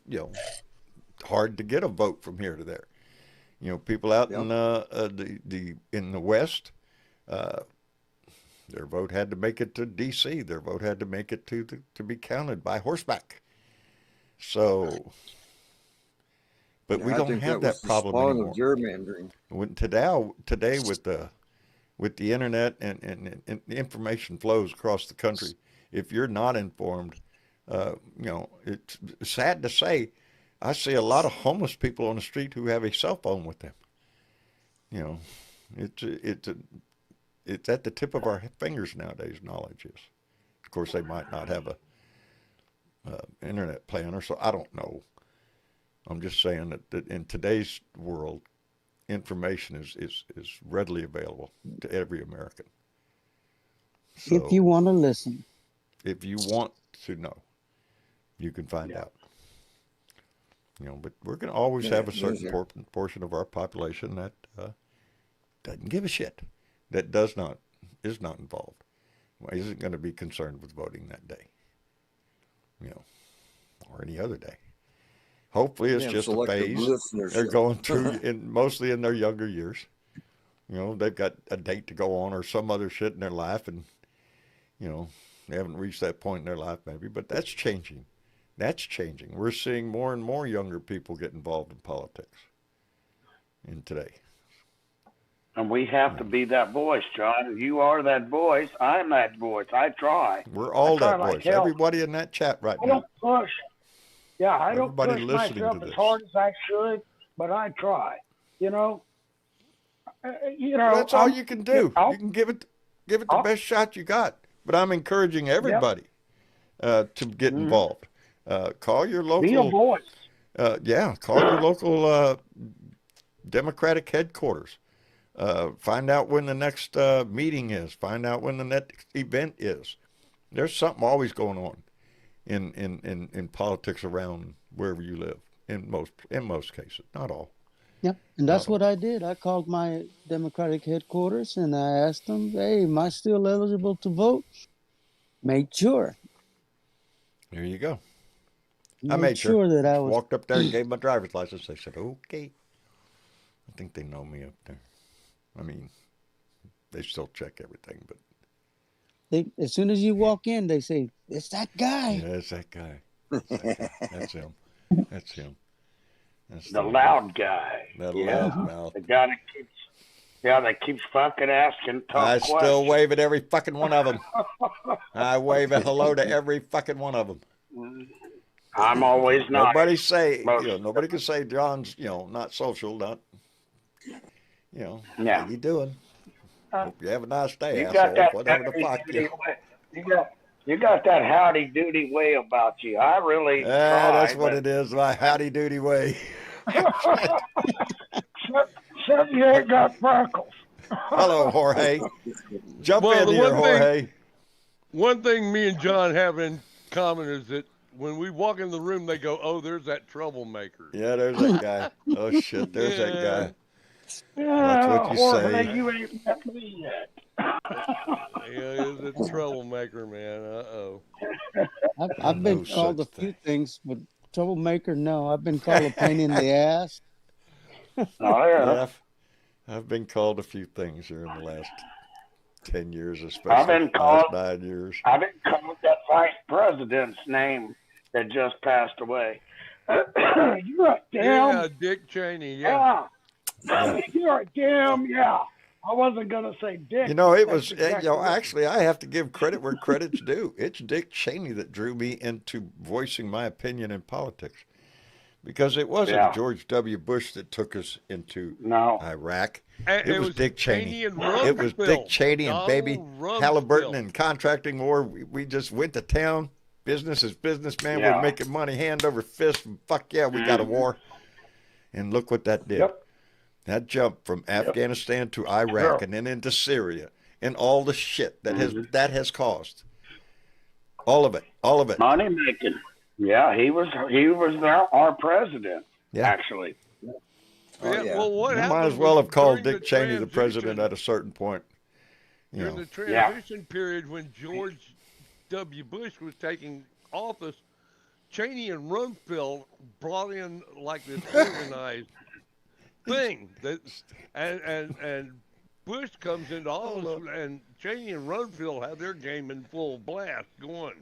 hard to get a vote from here to there. You know, people out in in the West, their vote had to make it to D.C. Their vote had to make it to be counted by horseback. So, but we don't have that problem anymore. Gerrymandering. Today with the internet and the information flows across the country, if you're not informed, it's sad to say, I see a lot of homeless people on the street who have a cell phone with them. You know, it's at the tip of our fingers nowadays. Knowledge is, of course, they might not have a internet plan, or so I don't know. I'm just saying that in today's world, information is readily available to every American. So, if you want to listen, if you want to know, you can find out. You know, but we're going to always have a certain portion of our population that doesn't give a shit, that is not involved, isn't going to be concerned with voting that day, or any other day. Hopefully, it's just a phase they're going through, mostly in their younger years. You know, they've got a date to go on or some other shit in their life, and they haven't reached that point in their life maybe, but that's changing. That's changing. We're seeing more and more younger people get involved in politics in today. And we have to be that voice, John. You are that voice. I'm that voice. I try. We're all that voice. Like everybody in that chat right now. I don't push. Yeah, I don't Everybody push listening myself to as this. hard as I should, but I try. That's all you can do. You can give it the best shot you got. But I'm encouraging everybody to get involved. Call your local. Be a voice. Call your local Democratic headquarters. Find out when the next meeting is. Find out when the next event is. There's something always going on in politics around wherever you live. In most cases, not all. Yep, and that's Uh-oh. what I did. I called my Democratic headquarters and I asked them, "Hey, am I still eligible to vote?" Made sure. There you go. I Made made sure. sure that I was. Walked up there and gave my driver's license. They said, okay. I think they know me up there. I mean, they still check everything, but As soon as you walk in, they say, "It's that guy." yeah, it's that guy. It's that guy. That's him. That's him. That's The loud guy. That Yeah. loud mouth. The guy that keeps fucking asking tough I questions. still wave at every fucking one of them. I wave a hello to every fucking one of them. I'm always not. Nobody say, nobody can say John's, not social, not, Yeah. how you doing? Hope you have a nice day, You asshole. got that Whatever the howdy fuck. doody way. You got that howdy doody way about you. I really try. That's what it is, my howdy doody way. Except you ain't got freckles. Hello, Jorge. Jump in here, Jorge. One thing me and John have in common is that when we walk in the room, they go, "Oh, there's that troublemaker." Yeah, there's that guy. Oh, shit, there's that guy. Yeah, That's what you Jorge, say. you ain't met me yet. Yeah, he's a troublemaker, man. Uh-oh. I've been No called a such few thing. things, but troublemaker, no. I've been called a pain in the ass. Oh, yeah. Yeah, I've been called a few things here in the last 10 years, I've especially been the last called- 9 years. I didn't call that vice president's name that just passed away. You're a Yeah, damn. Dick Cheney. Yeah. Yeah. You're a damn. Yeah. I wasn't gonna say dick. It but was, that's exactly what- actually, I have to give credit where credit's due. It's Dick Cheney that drew me into voicing my opinion in politics. Because it wasn't Yeah. George W. Bush that took us into No. Iraq. And It was Dick Cheney. and It was Dick Rumsfeld. Cheney and Donald baby Rumsfeld. Halliburton and contracting war. We just went to town. Business is business, man. Yeah. We're making money hand over fist. And fuck yeah, we got a war. And look what that did. Yep. That jump from Afghanistan to Iraq and then into Syria and all the shit that has caused. All of it. All of it. Money making. Yeah, he was our president. Yeah. Actually. Yeah, yeah. well, what You happened might as well was have called during Dick Cheney the transition- president at a certain point. You During know. the transition period when George W. Bush was taking office, Cheney and Rumsfeld brought in like this organized thing that, and Bush comes into office and Cheney and Rumsfeld have their game in full blast going.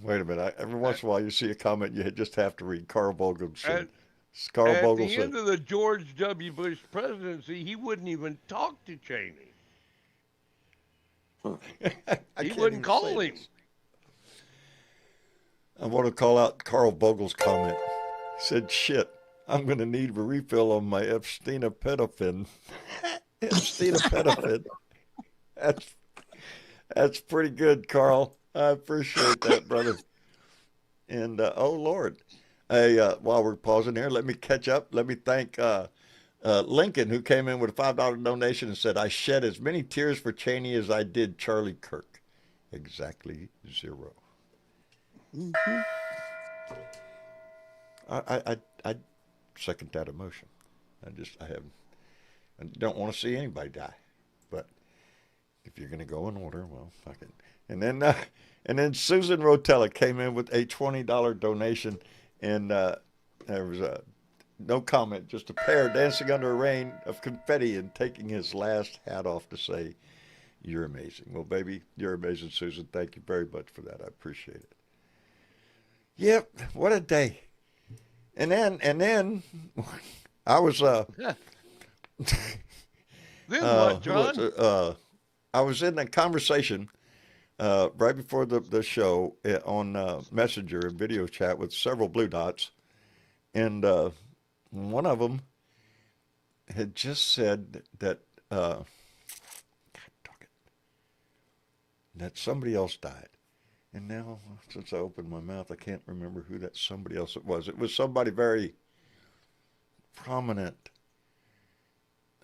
Wait a minute. Every once in a while you see a comment you just have to read. Carl Vogel said. And Carl at Vogel the said. end of the George W. Bush presidency, he wouldn't even talk to Cheney. I He can't wouldn't even call say him. this. I want to call out Carl Vogel's comment. He said, shit, I'm going to need a refill on my Epstein-Pedofin. Epstein-Pedofin. That's pretty good, Carl. I appreciate that, brother. And, oh, Lord. Hey, while we're pausing here, let me catch up. Let me thank Lincoln, who came in with a $5 donation and said, I shed as many tears for Cheney as I did Charlie Kirk. Exactly 0. Mhm. I second that emotion. I don't want to see anybody die. But if you're going to go in order, well, fuck it. And then Susan Rotella came in with a $20 donation, and there was no comment, just a pair dancing under a rain of confetti and taking his last hat off to say, you're amazing. Well, baby, you're amazing, Susan. Thank you very much for that. I appreciate it. Yep, what a day. And then I was Then what, John? I was in a conversation right before the show on Messenger and video chat with several Blue Dots, and one of them had just said that God dog it, that somebody else died. And now, since I opened my mouth, I can't remember who that somebody else it was. It was somebody very prominent.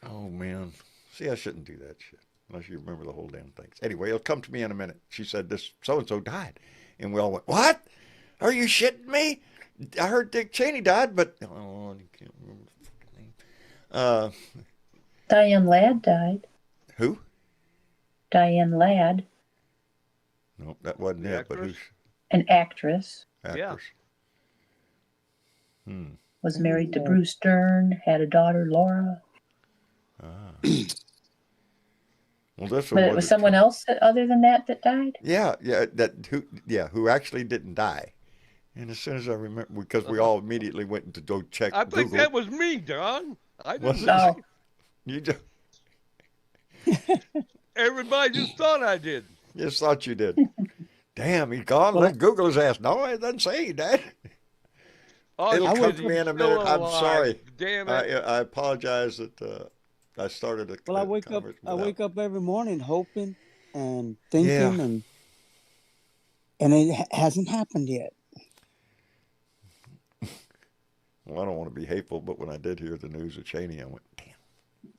Oh, man. See, I shouldn't do that shit unless you remember the whole damn thing. Anyway, it'll come to me in a minute. She said, this so-and-so died. And we all went, what? Are you shitting me? I heard Dick Cheney died, but... Oh, you can't remember the fucking Diane Ladd died. Who? Diane Ladd, No, that wasn't The it. But who's an actress, Yeah. actress? Hmm. was married to Bruce Dern, had a daughter, Laura. Ah. Well, this one But it was wasn't someone too- else other than that died? Yeah, who actually didn't die. And as soon as I remember, because we all immediately went to go check I think Google. that was me, Don. I Was didn't it? die. Oh, You just Everybody just thought I did. thought you did. Damn, he's gone. Well, Let Google his ass. No, it doesn't say he died. Oh, It'll shit, come to he's me in a still minute. I'm alive. sorry. Damn I, it. I apologize that I started a Well, I wake up. conversation I without- wake up every morning hoping and Yeah. thinking, and it hasn't happened yet. Well, I don't want to be hateful, but when I did hear the news of Cheney, I went, damn,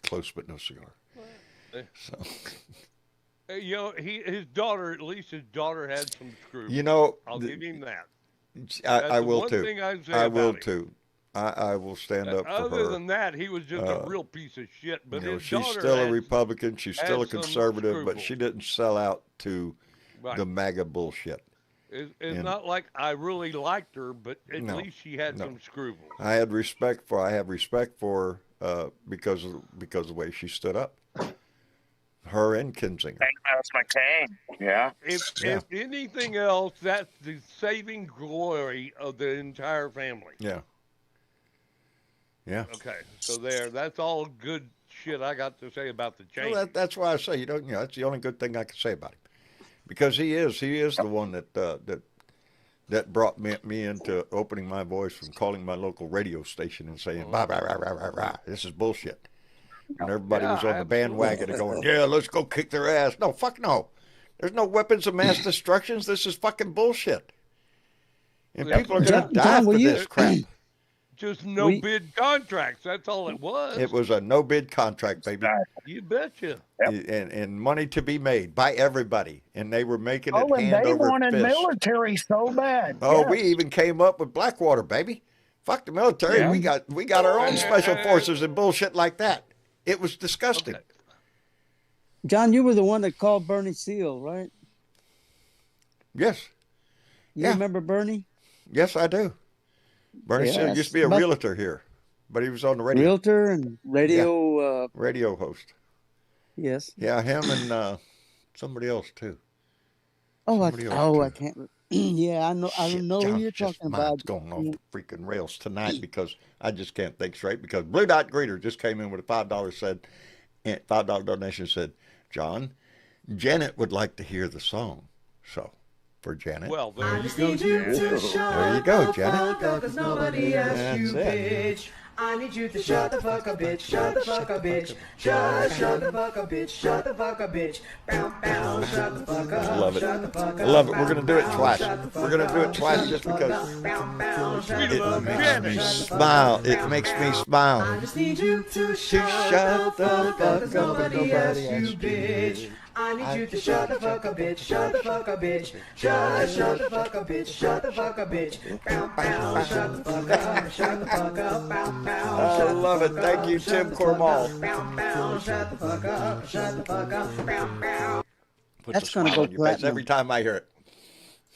close but no cigar. So, You know, his daughter, at least his daughter had some screws. you know, I'll give him that. I That's the will one too. thing I'd say I will about him. too. I will stand up for Other her. than that, he was just a Uh, real piece of shit. But You know, his she's daughter still a had- Republican. She's still a had some conservative, but scruples. she didn't sell out to Right. the MAGA bullshit. It's and- not like I really liked her, but at No, least she had no. some scruples. I have respect for her because of the way she stood up. Her and Kinzinger. That's my cane. Yeah. Yeah. If anything else, that's the saving glory of the entire family. Yeah. Yeah. Okay, so that's all good shit I got to say about the change. Well, that's why I say you know that's the only good thing I can say about him, because he is the one that brought me into opening my voice from calling my local radio station and saying rah, rah, rah, rah, rah, rah. This is bullshit. And everybody was on the bandwagon and going, yeah, let's go kick their ass. No, fuck no. There's no weapons of mass destructions. This is fucking bullshit. And Yeah. people are going to die John, for will you- this crap. Just no We- bid contracts. That's all it was. It was a no bid contract, baby. You betcha. And money to be made by everybody. And they were making it Oh, and hand they over wanted fist. military so bad. Oh, Yeah. we even came up with Blackwater, baby. Fuck the military. Yeah. We got our own special forces and bullshit like that. It was disgusting. Okay. John, you were the one that called Bernie Seal, right? Yes. You Yeah. remember Bernie? Yes, I do. Bernie Sanders Yes. used to be a But- realtor here, but he was on the radio Realtor and radio. radio host. Yes. Yeah, him and somebody else too. Oh, Somebody else, I too. can't. Yeah, I know. I Shit, don't know who John, you're just talking mine's about. going off the freaking rails tonight because I just can't think straight. Because Blue Dot Greeter just came in with a $5 donation said, John, Janet would like to hear the song. So, for Janet, Well, there you just go. need you Jan. to shut there you go, the Janet. fuck up, 'cause nobody asked That's you, it. bitch. I need you to shut the fuck up, bitch. Shut the fuck up, bitch. Shut the fuck up, bitch. Shut the fuck up, bitch. Bow, bow. Shut the fuck up. Love it. Shut the fuck up. I love it. We're gonna do it Bow, twice. shut the fuck We're gonna do it up. twice Shut just the fuck because up. Bow, bow. Shut We the love fuck up. Janet. me Shut the fuck smile. up. It Bow, makes me bow. I smile. just need you to shut the fuck up, 'cause nobody asked you, bitch. I need you to shut the fuck up, bitch. Shut the fuck up, bitch. Shut the fuck up, bitch. Shut the fuck up, bitch. Bow, bow. Shut the fuck up. Shut the fuck up. Bow, bow. I Shut the love it. fuck Thank up. you, Shut Tim the fuck Cormall. up. Bow, bow. Shut the fuck up. Shut the fuck up. Bow, bow. Puts That's a gonna smile go on your face platinum. every time I hear it.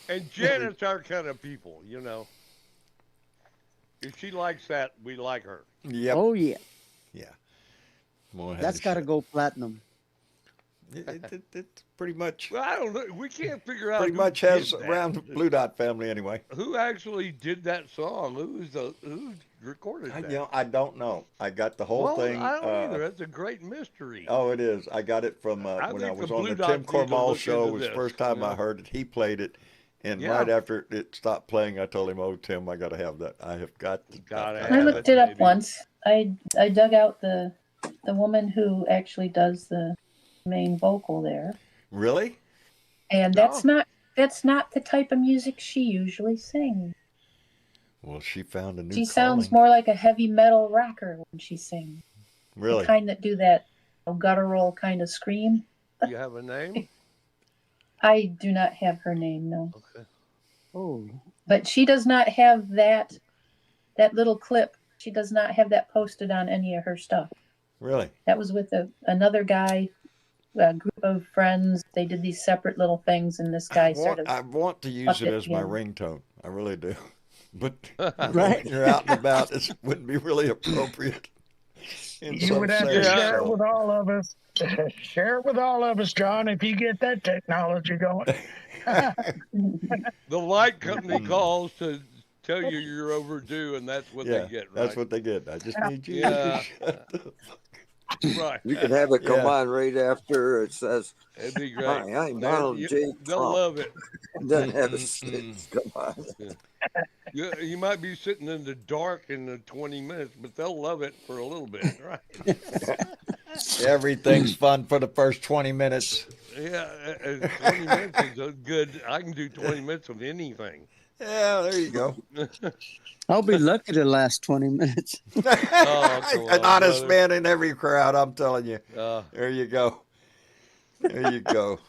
And Janet's our kind of people, you know. If she likes that, we like her. Yep. Oh yeah, Yeah. Well, I had that's to got to shut- go platinum. It's pretty much Well, I don't know. We can't figure out. pretty who much did has that. around the Blue Dot family anyway. Who actually did that song? Who recorded that? I don't know. I got the whole well, thing. I don't either. That's a great mystery. Oh, it is. I got it from I when I think was the on Blue the Dot Tim needs to Cormall look show. into It was the this, first time I yeah. heard it. He played it, and Yeah. right after it stopped playing, I told him, "Oh, Tim, I got to have that. I have got to." Gotta I have looked it up baby. once. I dug out the woman who actually does the main vocal there, Really? and that's not the type of music she usually sings. Well, she found a new. She sounds calling. more like a heavy metal rocker when she sings. Really? The kind that do that guttural kind of scream. You have a name? I do not have her name, no. Okay. Oh, But she does not have that little clip She does not have that posted on any of her stuff. Really? That was with another guy, a group of friends. They did these separate little things, and this guy sort of I want to use plucked it it as my together. ringtone. I really do. But Right. when you're out and about, it wouldn't be really appropriate. In You some would have to sense, share it so. with all of us. Share it with all of us, John, if you get that technology going. The light company calls to tell you you're overdue, and that's what Yeah, they get, right? that's what they get. I just need you Yeah. to shut the Right. You can have it come Yeah. on right after it says, It'd be great. "Hi, I'm Donald J. They'll Trump." love it. And then have it come on. You might be sitting in the dark in the 20 minutes, but they'll love it for a little bit, right? Everything's fun for the first 20 minutes. Yeah, 20 minutes is a good. I can do 20 minutes of anything. Yeah, there you go. I'll be lucky to last 20 minutes. Oh, come An on, honest brother. man in every crowd, I'm telling you. Uh, There you go. There you go.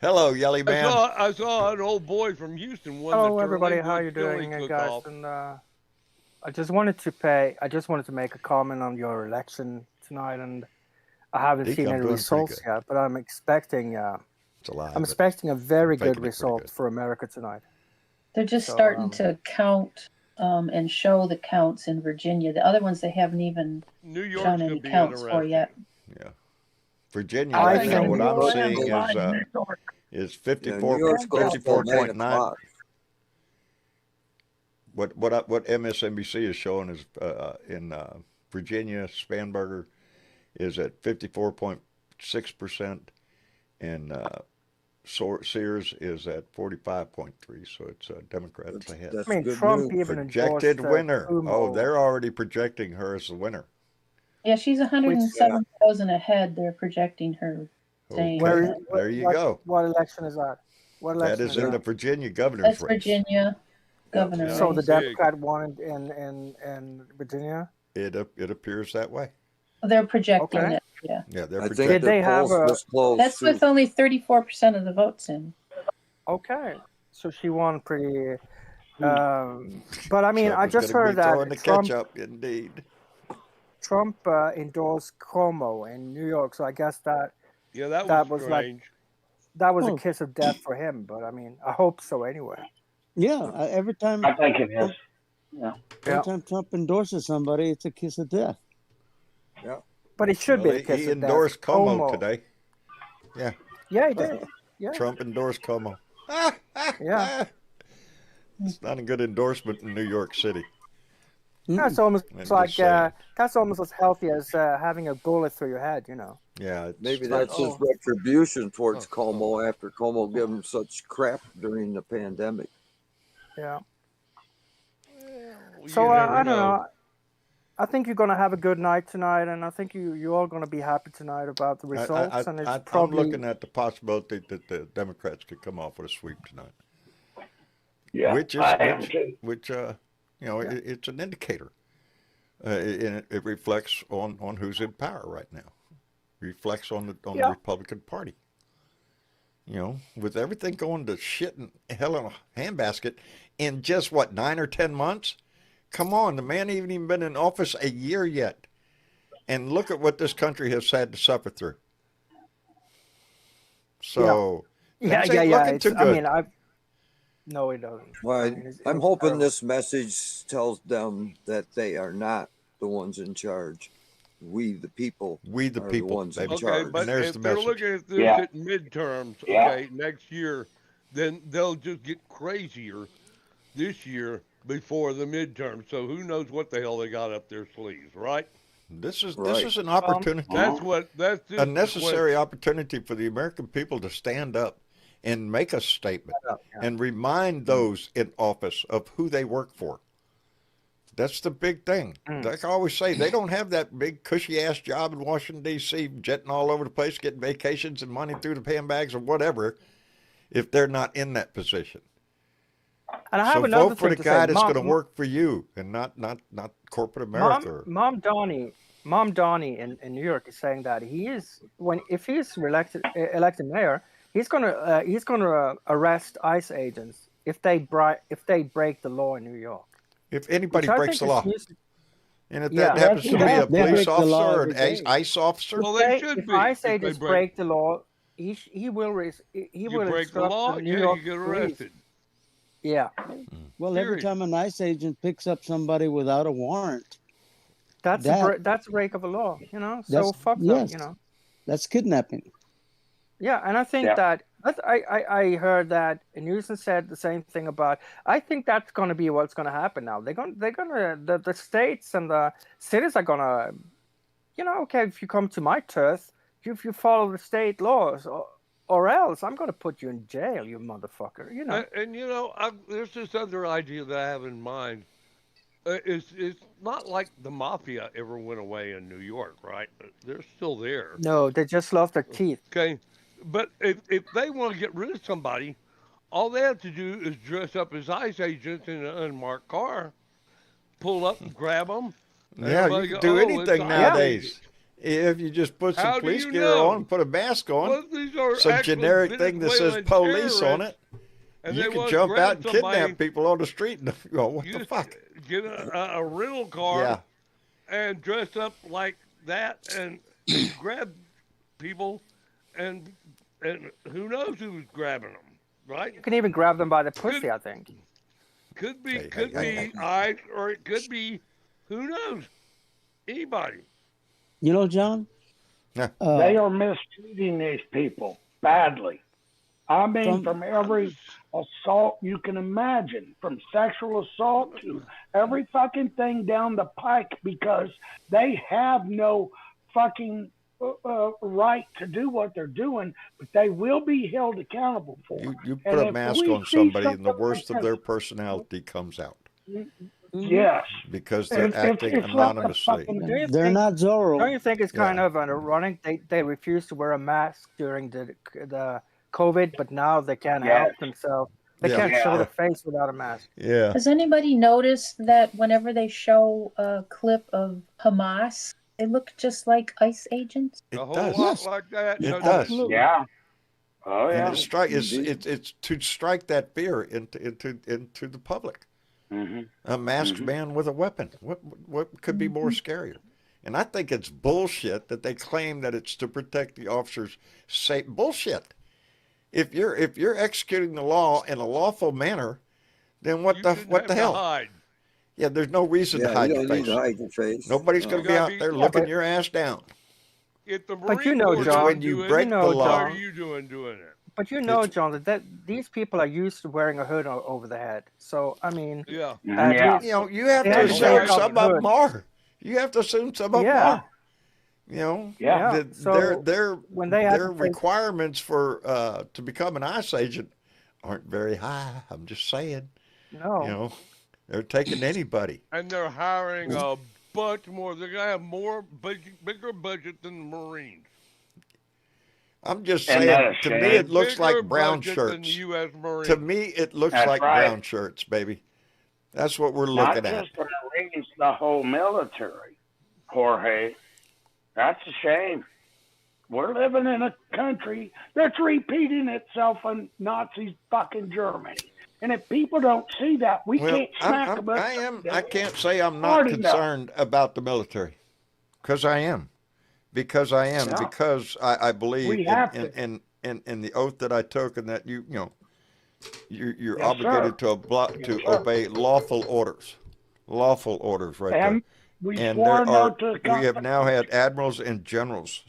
Hello, Yelly Man. I saw an old boy from Houston won Hello, the everybody. Turley How Wood you Philly doing, guys? cook-off. And I just wanted to make a comment on your election tonight, and I haven't Think seen I'm any doing pretty results good. yet, but I'm expecting It's a lie. I'm but expecting a very I'm faking good it pretty result good. for America tonight. They're just So, starting to count and show the counts in Virginia. The other ones they haven't even New York's shown going any to be counts for interesting. yet. Yeah. Virginia I right think now, New what I'm York seeing has is Yeah, New York's goes till 9 54.9. o'clock. What MSNBC is showing is in Virginia, Spanberger is at 54.6%, and Sears is at 45.3. So it's Democrats ahead. That's I mean, good Trump news. even Projected endorsed winner. Oh, Cuomo, they're already projecting her as the winner. Yeah, she's 107,000 ahead. They're projecting her, saying Where, Okay, there you what, go. what election is that? What That election is is in the that? Virginia governor's that's race. Virginia governor Yeah. So the race. Big. Democrat won in Virginia. It appears that way. They're projecting Okay. it. Yeah, Yeah, they're I think projecting. Did they the have polls a- just closed that's too. with only 34% of the votes in. Okay, so she won pretty. But I mean, Trump I is just gonna heard be throwing that the Trump ketchup, indeed. endorsed Cuomo in New York, so I guess that Yeah, that that was was like strange. that was Oh. a kiss of death for him. But I mean, I hope so anyway. Yeah, every time I think it is. Yeah. every time Trump endorses somebody, it's a kiss of death. But it should Well, be a kiss he of death. endorsed Como today. Yeah, he did. Yeah, Trump endorsed Como. yeah. It's not a good endorsement in New York City. That's almost I'm just like saying. that's almost as healthy as having a bullet through your head. You know. Yeah, it's Maybe like, that's his retribution towards Como after Como gave him such crap during the pandemic. Yeah. Well, So you never I don't know. I think you're going to have a good night tonight, and I think you all going to be happy tonight about the results. And it's I'm probably looking at the possibility that the Democrats could come off with a sweep tonight, Yeah, which is I am too. it's an indicator, and it reflects on who's in power right now. Reflects on the Republican Party. You know, with everything going to shit and hell in a handbasket in just 9 or 10 months. Come on, the man ain't even been in office a year yet, and look at what this country has had to suffer through. So things ain't looking too I good. mean, no, it doesn't. Well, I mean, I'm it's hoping terrible. this message tells them that they are not the ones in charge. We, the people, We the are people, the ones in baby. Okay, charge. but And there's if the they're message. looking at this Yeah. at midterms, Yeah. okay, next year, then they'll just get crazier this year before the midterm. So who knows what the hell they got up their sleeves, right? This is Right. an opportunity, That's just a the necessary opportunity for the American people to stand up and make a statement and remind those in office of who they work for. That's the big thing. Like I always say, they don't have that big cushy ass job in Washington D.C. jetting all over the place, getting vacations and money through the handbags or whatever, if they're not in that position. And I have So another vote for thing the to guy say. that's going to work for you and not corporate America. Mom Donnie in New York is saying that if he's elected mayor, he's gonna arrest ICE agents if they break the law in New York. If anybody Which I breaks think the is law, used- and if Yeah. that happens to be a They police break the law officer or every an day. ICE officer, Well, they should if be. ICE If they agents break, break the law, he you will break the instruct law, the New yeah, York you get police. arrested. Yeah, Well, every Period. time an ICE agent picks up somebody without a warrant, that's that that's a break of the law. You know, so that's fuck them. yes, You know. that's kidnapping. Yeah, and I think Yeah. that I heard that Newsom said the same thing about. I think that's going to be what's going to happen now. The states and the cities are going to, you know, okay, if you come to my turf, if you follow the state laws, or else I'm going to put you in jail, you motherfucker. You know. And you know, there's this other idea that I have in mind. It's not like the mafia ever went away in New York, right? They're still there. No, they just lost their teeth. Okay, but if they want to get rid of somebody, all they have to do is dress up as ICE agents in an unmarked car, pull up, grab them. yeah, you can do anything nowadays. If you just put some How do police you gear know? on, put a mask on, Well, these are some actual generic thing that says Venezuelan police on terrorists, it, and you they can want to jump grab out and somebody. kidnap people on the street and go, what You the just fuck? get a rental car Yeah. and dress up like that and grab people, and who knows who's grabbing them, right? You can even grab them by the pussy, I think. Could be Hey. ICE, or it could be, who knows, anybody. You know, John, They are mistreating these people badly. I mean, from every assault you can imagine, from sexual assault to every fucking thing down the pike, because they have no fucking right to do what they're doing, but they will be held accountable for it. You And put a if mask we on see somebody and the something worst like of their this- personality comes out Yes. because they're acting like a anonymously. fucking- Do you they're think- not Zorro. Don't you think it's kind Yeah. of ironic? They refused to wear a mask during the COVID, but now they can't Yes. help themselves. They Yeah. can't show Yeah. their face without a mask. Yeah. Has anybody noticed that whenever they show a clip of Hamas, they look just like ICE agents? It A whole does. lot like that. It no does. doubt. Yeah. Oh And yeah. it's to strike that fear into the public. Hmm. A masked man with a weapon. What could be more scarier? And I think it's bullshit that they claim that it's to protect the officers' safe. Bullshit. If you're executing the law in a lawful manner, then what You the shouldn't have to hell? hide. Yeah, there's no reason to Yeah, hide you your don't need face. to hide your face. Nobody's No. going to be gotta out be- there yeah, looking but- your ass down. If the But you Marine know, Corps John, doesn't when you do it, break you know, the what law, are you doing it? But you know, It's- John, that these people are used to wearing a hood over the head. So I mean, Yeah. Yeah. you know, you have They to have to assume take off some the of hood. them are. You have to assume some of them Yeah. are. You know, Yeah. Yeah. So their when they had their to take- requirements for to become an ICE agent aren't very high. I'm just saying. no, You know, they're taking anybody. And they're hiring a bunch more. They're gonna have bigger budget than the Marines. I'm just And saying. that To is me, shame. it looks Bigger like brown budget than the shirts. U.S. Marines. To me, it looks That's like right. brown shirts, baby. That's what we're Not looking at. just the Marines, the whole military, Jorge. That's a shame. We're living in a country that's repeating itself in Nazi fucking Germany. And if people don't see that, we Well, can't smack them. I can't say I'm not Hard enough. concerned about the military, because I am, because Yeah. I believe We have to. in the oath that I took, and that you're Yes, obligated sir. to sir. obey lawful orders right And there. we And swore there no are to we have now had admirals and generals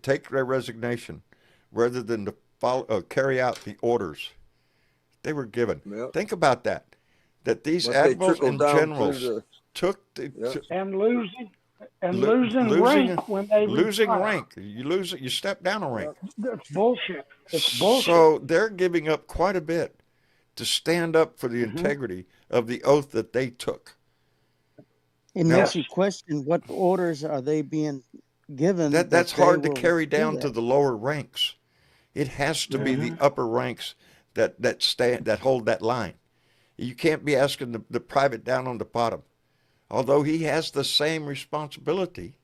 take their resignation rather than to carry out the orders they were given. Yep. Think about that. That these But they admirals trickle and down generals through took the, Yep. to- and losing losing rank when they losing retire. rank. You lose it, you step down a rank. That's bullshit. It's bullshit. So they're giving up quite a bit to stand up for the Mm-hmm. integrity of the oath that they took. It Now- makes you question what orders are they being given. That's they hard to will carry do down that. to the lower ranks. It has to be Mm-hmm. the upper ranks that hold that line. You can't be asking the private down on the bottom, although he has the same responsibility.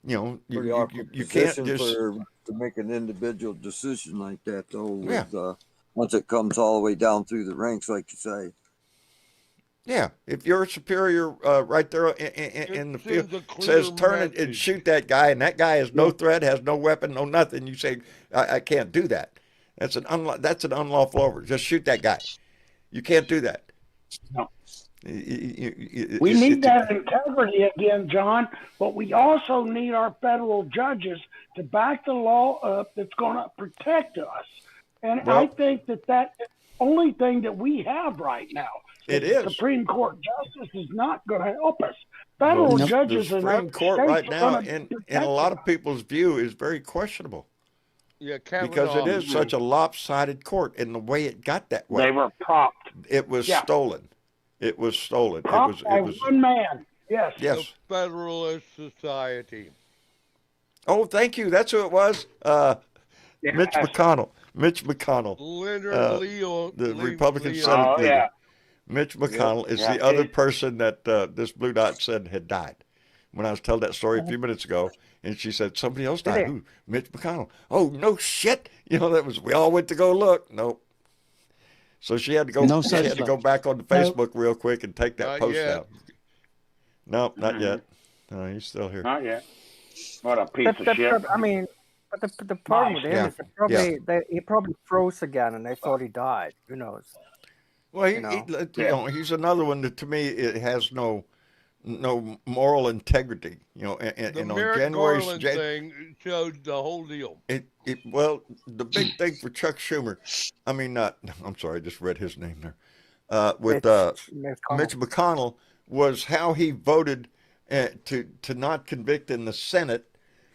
You know, Pretty you awkward can't position just to make an individual decision like that, though. With, Yeah. once it comes all the way down through the ranks, like you say. Yeah, if you're a superior right there in the It field sends a clear says turn it and message. shoot that guy, and that guy has no threat, has no weapon, no nothing, you say, I can't do that. That's an unlawful order. Just shoot that guy. You can't do that. No. We need that integrity again, John, but we also need our federal judges to back the law up that's going to protect us. And I think that's the only thing that we have right now. It The is. Supreme Court justice is not going to help us. Federal judges the in Supreme other Court states right are now, gonna in protect a lot us. of people's view, is very questionable Yeah, because it Kavanaugh. is such a lopsided court, and the way it got that way, They were propped. it was stolen. It was stolen. Propped by one man. Yes. Yes. The Federalist Society. Oh, thank you. That's who it was. Yes. Mitch McConnell. Mitch McConnell, Leonard Leo. the Republican Leo. Senate Oh, leader. yeah. Mitch McConnell is Yeah. the other person that this Blue Dot said had died. When I was telling that story a few minutes ago, and she said somebody else died. Who? Mitch McConnell. Oh, no shit. That was. We all went to go look. Nope. So she had to go. No she such had to luck. go back on the Facebook real quick and take that Not post yet. out. Nope, not yet. No, he's still here. Not yet. What a piece of shit. I mean, but the problem with him Yeah. is he probably froze again, and they thought he died. Who knows? Well, know. he's another one that to me it has no moral integrity. The And on Merrick January Garland thing showed the whole deal. well, the big thing for Chuck Schumer, I'm sorry, I just read his name there. With Mitch McConnell was how he voted to not convict in the Senate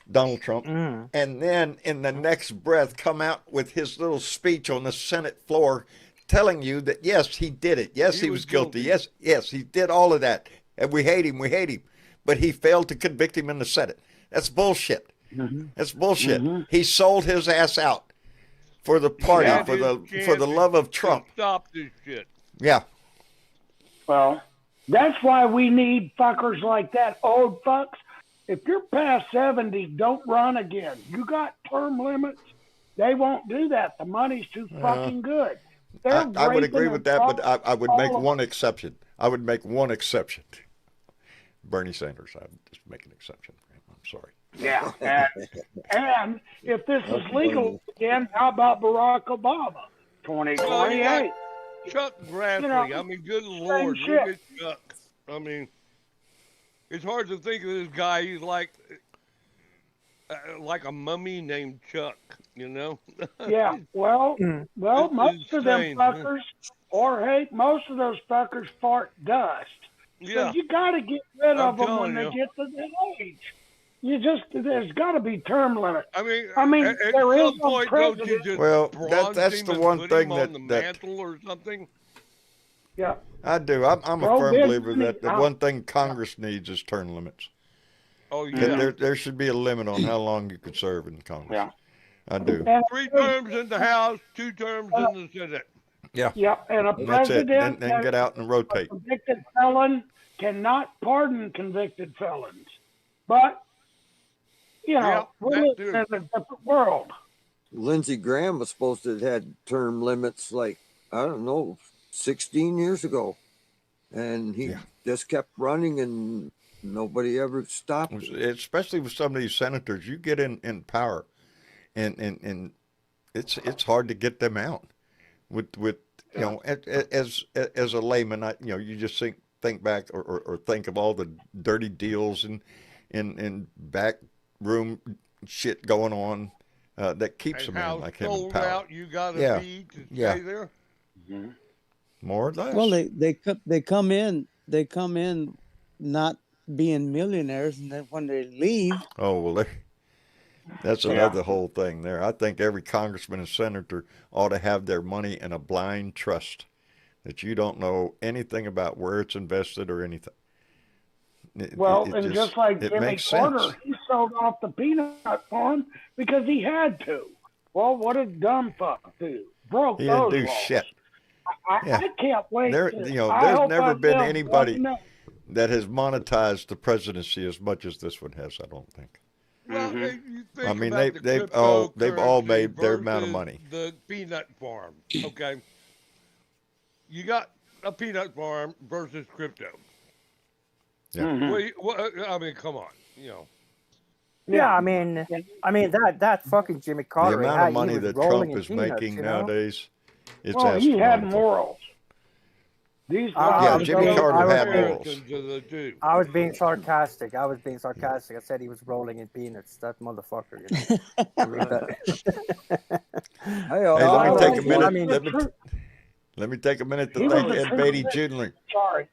Donald Trump, and then in the next breath come out with his little speech on the Senate floor telling you that yes, he did it. Yes, he was guilty. Yes, he did all of that. And we hate him. But he failed to convict him in the Senate. That's bullshit. That's bullshit. He sold his ass out for the party, for the love of Trump. Stop this shit. Yeah. Well, that's why we need fuckers like that, old fucks. If you're past 70, don't run again. You got term limits. They won't do that. The money's too fucking good. I would agree with that, but I would make one exception. I would make one exception. Bernie Sanders, I'd just make an exception for him. I'm sorry. Yeah. And if this is legal again, how about Barack Obama? 2028. Chuck Grassley. Good Lord. Look at Chuck. It's hard to think of this guy. He's like a mummy named Chuck, Yeah, well, most of them fuckers, most of those fuckers fart dust. Yeah. So you got to get rid of them when they get to that age. There's got to be term limits. At there is some no point, don't you president. just Well, bronze that's him the and one put thing him on the that mantle or something? Yeah. I do. I'm a firm believer that the one thing Congress needs is term limits. Oh, yeah. There should be a limit on how long you could serve in Congress. Yeah. I do. 3 terms in the House, 2 terms in the Senate. Yeah. Yeah, and a That's it. president Then get out and rotate. a convicted felon cannot pardon convicted felons. But, we're living in a different world. Lindsey Graham was supposed to have had term limits 16 years ago. And he just kept running and nobody ever stopped him. Especially with some of these senators, you get in power and it's hard to get them out. With as a layman, you just think back or think of all the dirty deals and back room shit going on that keeps and a man like him in sold power. out you gotta be to stay there. Mm-hmm. More or less. Well, they come in not being millionaires, and then when they leave, Oh, well, that's another whole thing there. I think every congressman and senator ought to have their money in a blind trust that you don't know anything about where it's invested or anything. Just like it Jimmy makes Carter, sense. he sold off the peanut farm because he had to. Well, what did dumb fuck do? Broke He those didn't do laws. shit. I can't wait. There's I hope never I been tell anybody one that has monetized the presidency as much as this one has, I don't think. Well, Mm-hmm. you think I mean, about the they've all cryptocurrency made their amount of versus money. the peanut farm. Okay, you got a peanut farm versus crypto. Yeah. Mm-hmm. I mean, come on, you know. Yeah, I mean that fucking Jimmy The Carter, amount of he money was that rolling Trump in is peanuts, making you know. nowadays, it's Well, he had astronomical. morals. These I Yeah, was guys Jimmy being, don't. Carter I was had being, morals. Comparison to the two. I was being sarcastic. I said he was rolling in peanuts. That motherfucker. You know? I mean, that, Hey, I let me No, take a he was minute. I mean, Let me take a minute to he was thank a Ed true Beatty Christian. Jr. Sorry.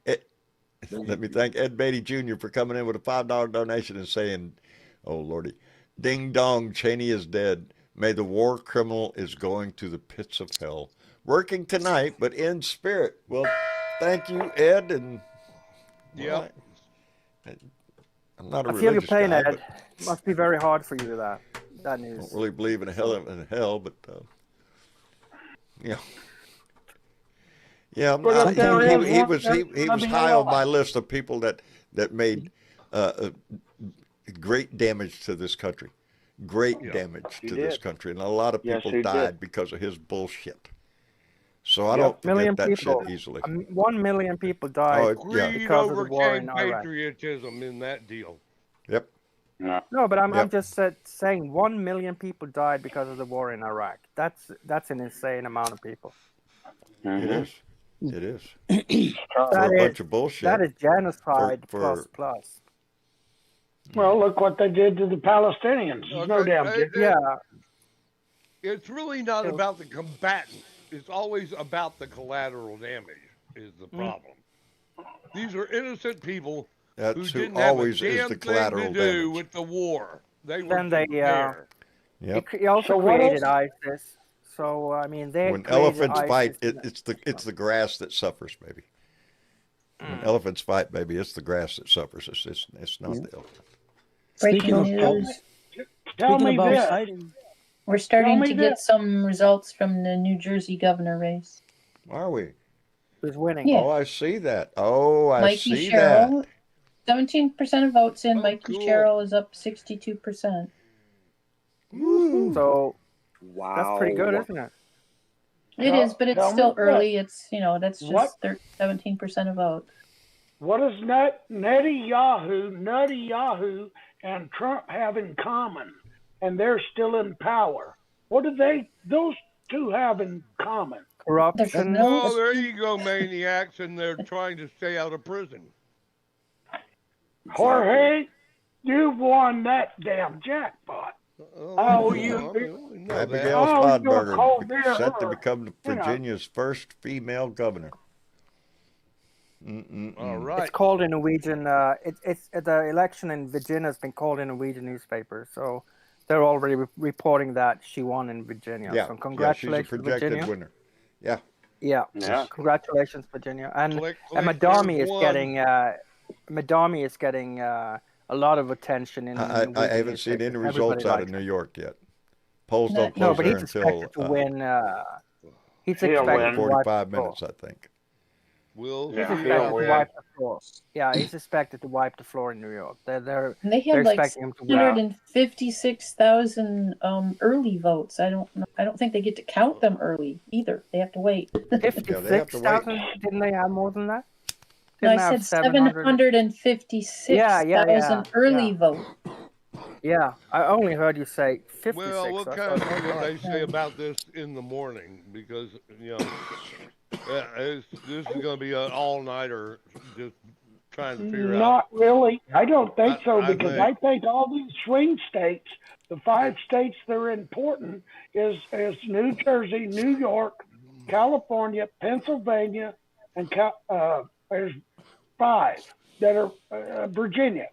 Let me thank Ed Beatty Jr. for coming in with a $5 donation and saying, "Oh Lordy, ding dong, Cheney is dead. May the war criminal is going to the pits of hell. Working tonight, but in spirit." Well, thank you, Ed, and well, Yep. I'm not a I feel your religious pain, guy, Ed. but It must be very hard for you that I don't news. really believe in hell, but yeah. Yeah, But if there is he one, was there's he gonna was be a high on my lot. list of people that made great damage to this country, great Yeah. damage He to this did. country, and a lot of Yes, people he did. died because of his bullshit. So I Yep. don't forget Million that people. shit easily. 1 million people Oh, died yeah, Greed because of the war in overcame Iraq. patriotism in that deal. yep, No. No, but I'm yep. just saying 1 million people died because of the war in Iraq. That's an insane amount of people. It Mm-hmm. is, it is Tough. for a That bunch is of bullshit. that is genocide for plus. Well, look what they did to the Palestinians. It's no Okay, damn Yeah, it's really not Yeah. about the combatant. It's always about the collateral damage is the problem. These are innocent people who that's who didn't have a always is damn the thing to collateral do damage. with the war. They were then just they there. Yep. he also So what created else? ISIS. So I mean, they When created elephants fight, ISIS. it's the grass that suffers, baby. When elephants fight, baby, it's the grass that suffers. It's not the elephant. Breaking Speaking of- news. Tell Speaking me about this. fighting, We're starting me to get this. some results from the New Jersey governor race. Are we? Who's winning? Yeah. Oh, I see that. Oh, I Mikey see that. Sherrill, 17% of votes in. Oh, Mikey cool. Sherrill is up 62%. Woo. So Wow. that's pretty good, isn't it? It is, but it's Tell me still this. early. It's, that's What? just 17% of votes. What does Nutty Yahoo and Trump have in common? And they're still in power. What do those two have in common? Corruption. no- Oh, there you go, maniacs, and they're trying to stay out of prison. Jorge, you've won that damn jackpot. Oh, you- know that. Abigail Oh, you're a Spadberger cold beer set to her. become You know. Virginia's first female governor. All It's right. called in Norwegian. It's the election in Virginia has been called in Norwegian newspapers, so they're already reporting that she won in Virginia. Yeah, So yeah, she's a congratulations, projected Virginia. winner. Yeah, Yeah, Yeah. congratulations, Virginia. And Click, Madami there's is one. getting a lot of attention in I Norwegian haven't seen any newspapers. results Everybody out of likes New him. York yet. Polls Not don't yet. No, close but there he's until expected to win. He's He'll expected win. to wipe 45 the floor. minutes, I think. We'll Yeah, He's see he'll expected how to win. wipe the floor. Yeah, he's expected to wipe the floor in New York. They're And they they're had like expecting him to win. 656,000 early votes. I don't know. I don't think they get to count them early either. They have to wait. Yeah, they have to wait. 56,000? Didn't they have more than that? No, Didn't I they have said 700? 756,000 early Yeah. vote. Yeah, I only heard you say 56. Well, we'll so I kind of thought, see what oh, they say about this in the morning because this is going to be an all-nighter just trying to figure out. Not really. I don't think so I because think- I think all these swing states, the 5 states that are important, is New Jersey, New York, California, Pennsylvania, and there's 5 that are Virginia,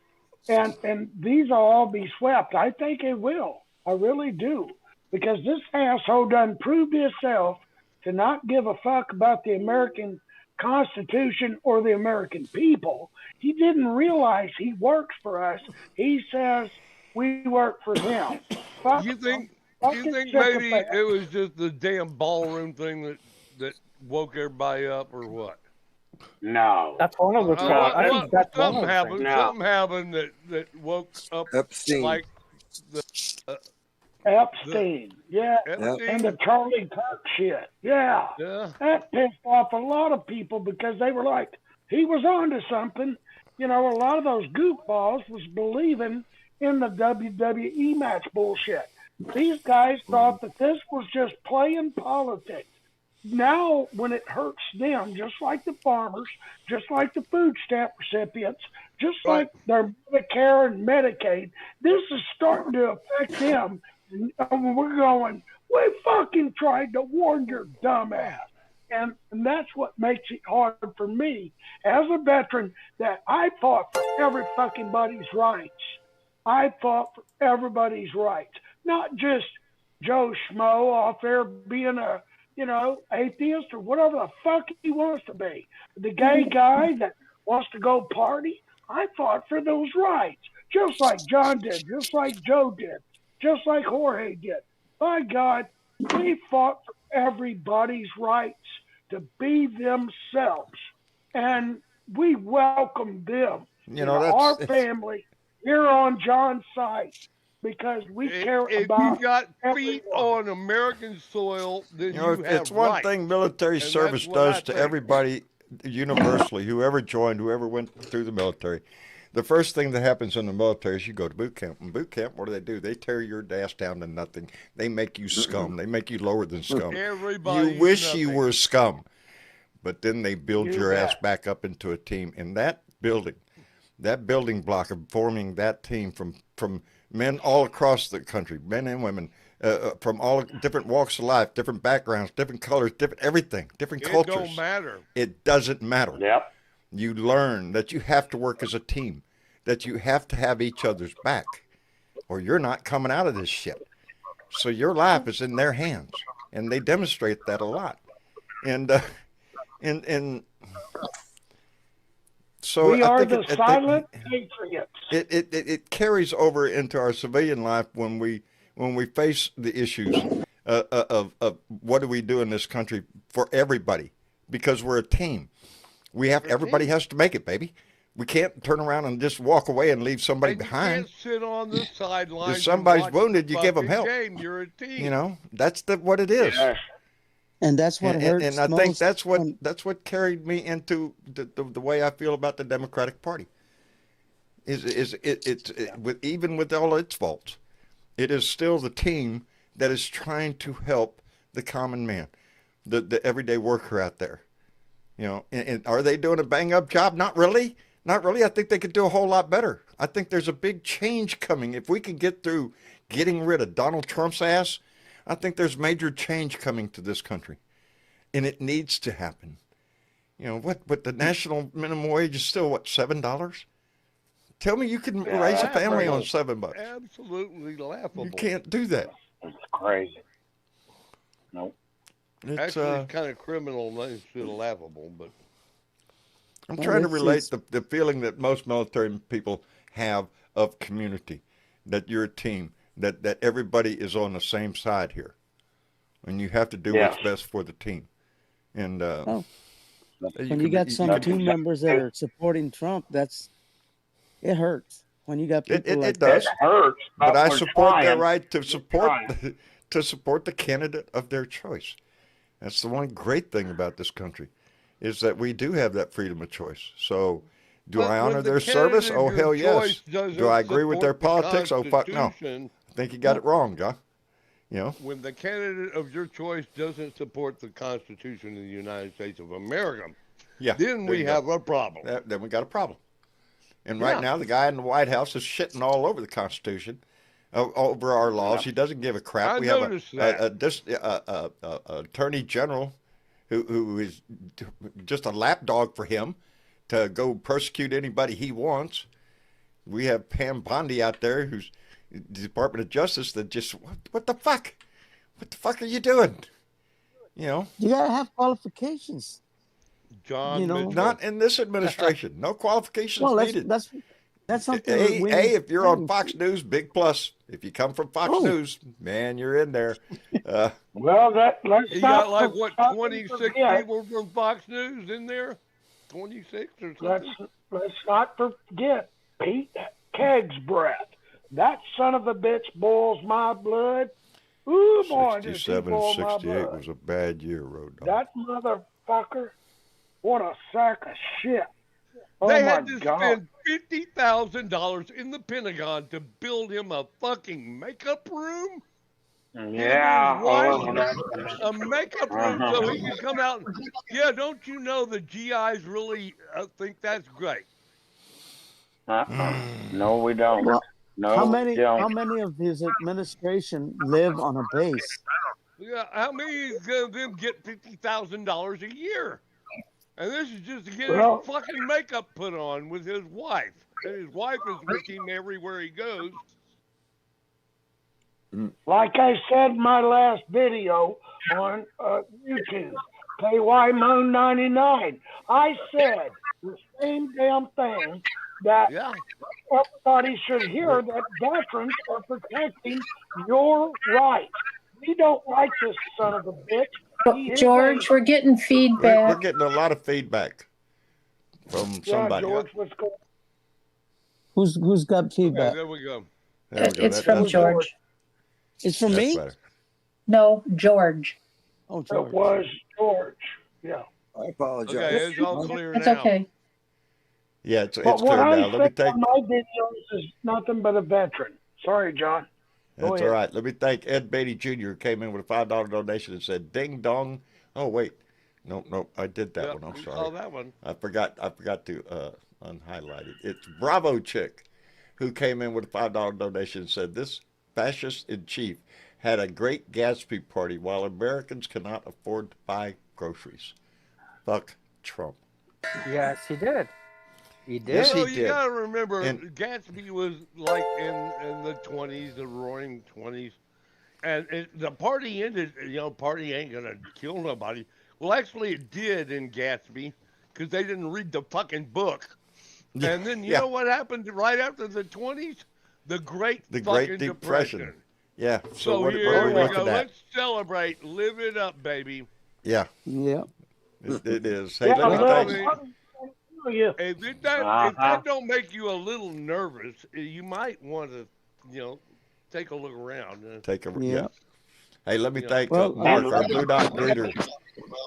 and these will all be swept. I think it will. I really do because this asshole done proved himself to not give a fuck about the American Constitution or the American people. He didn't realize he works for us. He says we work for him. Fuck You think fucking maybe sycophant. it was just the damn ballroom thing that woke everybody up or what? No. That's one of the I think that's one of Something the happened. things. No. Something happened that woke up Epstein. like the Epstein, yeah, Epstein. and the Charlie Kirk shit, yeah. Yeah. That pissed off a lot of people because they were like, he was onto something. You know, a lot of those goofballs was believing in the WWE match bullshit. These guys thought that this was just playing politics. Now, when it hurts them, just like the farmers, just like the food stamp recipients, just Right. like their Medicare and Medicaid, this is starting to affect them. And we're going, we fucking tried to warn your dumb ass. And that's what makes it hard for me as a veteran that I fought for every fucking body's rights. I fought for everybody's rights, not just Joe Schmo off there being a, you know, atheist or whatever the fuck he wants to be. The gay guy that wants to go party, I fought for those rights, just like John did, just like Joe did, just like Jorge did. By God, we fought for everybody's rights to be themselves, and we welcome them You know, into our that's family here on John's side because we care If about you got feet everyone. on American soil, then you know, you it's have one rights. thing military And service that's what I does to think. everybody universally, whoever joined, whoever went through the military. The first thing that happens in the military is you go to boot camp. In boot camp, what do? They tear your ass down to nothing. They make you scum. They make you lower than scum. Everybody's You wish you nothing. were scum. But then they build You your ass bet. back up into a team. And that building block of forming that team from men all across the country, men and women, from all different walks of life, different backgrounds, different colors, different everything, different It cultures. don't matter. It doesn't matter. Yep. You learn that you have to work as a team, that you have to have each other's back, or you're not coming out of this shit. So your life is in their hands, and they demonstrate that a lot. And so We I are think the silent patriots. it carries over into our civilian life when we face the issues of what do we do in this country for everybody, because we're a team. Everybody has to make it, baby. We can't turn around and just walk away and leave somebody And you behind. can't sit on the sidelines. If somebody's and watch wounded, the you give them fucking help. Game. You're a team. You know, that's what it is. Yes. And that's what hurts And I most. think that's what carried me into the way I feel about the Democratic Party. Even with all its faults, it is still the team that is trying to help the common man, the everyday worker out there. You know, and are they doing a bang up job? Not really. Not really. I think they could do a whole lot better. I think there's a big change coming. If we can get through getting rid of Donald Trump's ass, I think there's major change coming to this country. And it needs to happen. You know, what the national minimum wage is still, what, $7? Tell me you can raise a family on $7. Absolutely laughable. You can't do that. It's crazy. Nope. It's, Actually, it's kind of criminal instead of laughable, but I'm Well, trying to it's- relate the feeling that most military people have of community, that you're a team, that everybody is on the same side here. And you have to do what's best for the team. And When you got some team members that are supporting Trump, it hurts. When you got people like it does. It hurts. But I we're support their trying. right to support trying. to support the candidate of their choice. That's the one great thing about this country, is that we do have that freedom of choice. So, do But I when honor the their service? candidate Oh of hell your yes. choice doesn't Do I agree with their support the politics? Oh fuck no. Constitution, I think you got it wrong, John. You know. when the candidate of your choice doesn't support the Constitution of the United States of America, Yeah. then there we you go. have a problem. Then we got a problem. And right Yeah. now, the guy in the White House is shitting all over the Constitution, over our laws. He doesn't give a crap. I We have noticed that. a attorney general who is just a lapdog for him to go persecute anybody he wants. We have Pam Bondi out there, who's the Department of Justice, that just what the fuck? What the fuck are you doing? You know, you gotta have qualifications. John You know, Mitchell. not in this administration. No qualifications Well, needed. that's something. that we- If you're on Fox News, big plus. If you come from Fox Oh. News, man, you're in there. Well, let's You not got like what, not 26 forget. people from Fox News in there? 26 or something? Let's not forget Pete Kegsbrett, That son of a bitch boils my blood. Ooh, boy, does he 67 boil and my 68 blood. was a bad year, Road Dog. That motherfucker, what a sack of shit. Oh They my had to God. spend $50,000 in the Pentagon to build him a fucking makeup room. Yeah, His wife, oh, that's a makeup room so he can come out. Yeah, don't you know the GIs really think that's great? No, we don't. Well, No, how we many don't. of his administration live on a base? Yeah, how many of them get $50,000 a year? And this is just to get his Well, fucking makeup put on with his wife. And his wife is with him everywhere he goes. like I said in my last video on YouTube, KY Moon 99, I said the same damn thing that Yeah. everybody should hear, that veterans are protecting your rights. We don't like this son of a bitch. He is George, we're getting We're feedback. getting a lot of feedback from somebody. George, what's going Who's got Okay, feedback? there we go. There we go. It's from that's better. George. It's from That's me. better. No, George. Oh, It George. was George. Yeah. I apologize. Okay, it's all clear It's now. okay. Yeah, it's But clear what I now. Let me say thank. on my videos is nothing but a veteran. Sorry, John. Go That's ahead. all right. Let me thank Ed Beatty Jr. who came in with a $5 donation and said, "Ding dong." Oh wait, nope. I did that Yep, one. I'm we sorry. saw that one. I forgot to unhighlight it. It's Bravo Chick who came in with a $5 donation and said, "This fascist in chief had a great Gatsby party while Americans cannot afford to buy groceries. Fuck Trump." Yes, he did. He did. Yes, he So you did. gotta remember, And- Gatsby was like in the 20s, the Roaring 20s, and the party ended. Party ain't gonna kill nobody. Well, actually, it did in Gatsby because they didn't read the fucking book. And then you Yeah. know what happened right after the 20s? The Great The fucking Great Depression. Yeah. So what here are we we looking go. at? Let's celebrate. Live it up, baby. Yeah, Yeah. it is. Hey, Yeah, let me well, thank. yeah. If Uh-huh. that don't make you a little nervous, you might want to, take a look around. Take a Yeah. Hey, let me Yeah. thank Well, Mark, our Blue Dot greeter,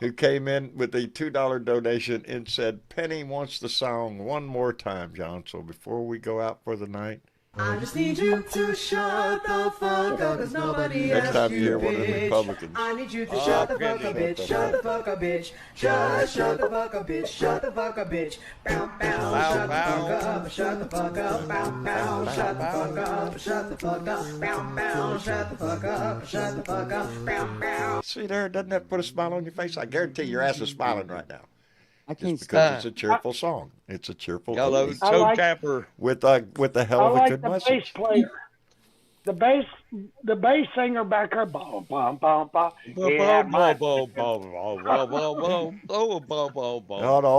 who came in with a $2 donation and said, "Penny wants the song one more time, John. So before we go out for the night, I just need you to shut the fuck up, cause nobody next asked time you you, hear one of the bitch. Republicans, I need you to shut the fuck up, bitch. Shut the fuck up, bitch. Just shut the fuck up, bitch. Shut the fuck up, bitch. Bow, bow. Shut the fuck up. Shut the fuck up. Bow, bow. Shut the fuck up. Shut the fuck up. Bow, bow. Shut the fuck up. Shut the fuck up. Bow, bow. see there, doesn't that put a smile on your face? I guarantee your ass is smiling right now. I can't Just because it's a cheerful song. It's a cheerful Y'all love it. I Toe like- tapper. with a hell I of a like good the bass message. player. The bass singer back there, bum, bum, bum, bum. Yeah, my, All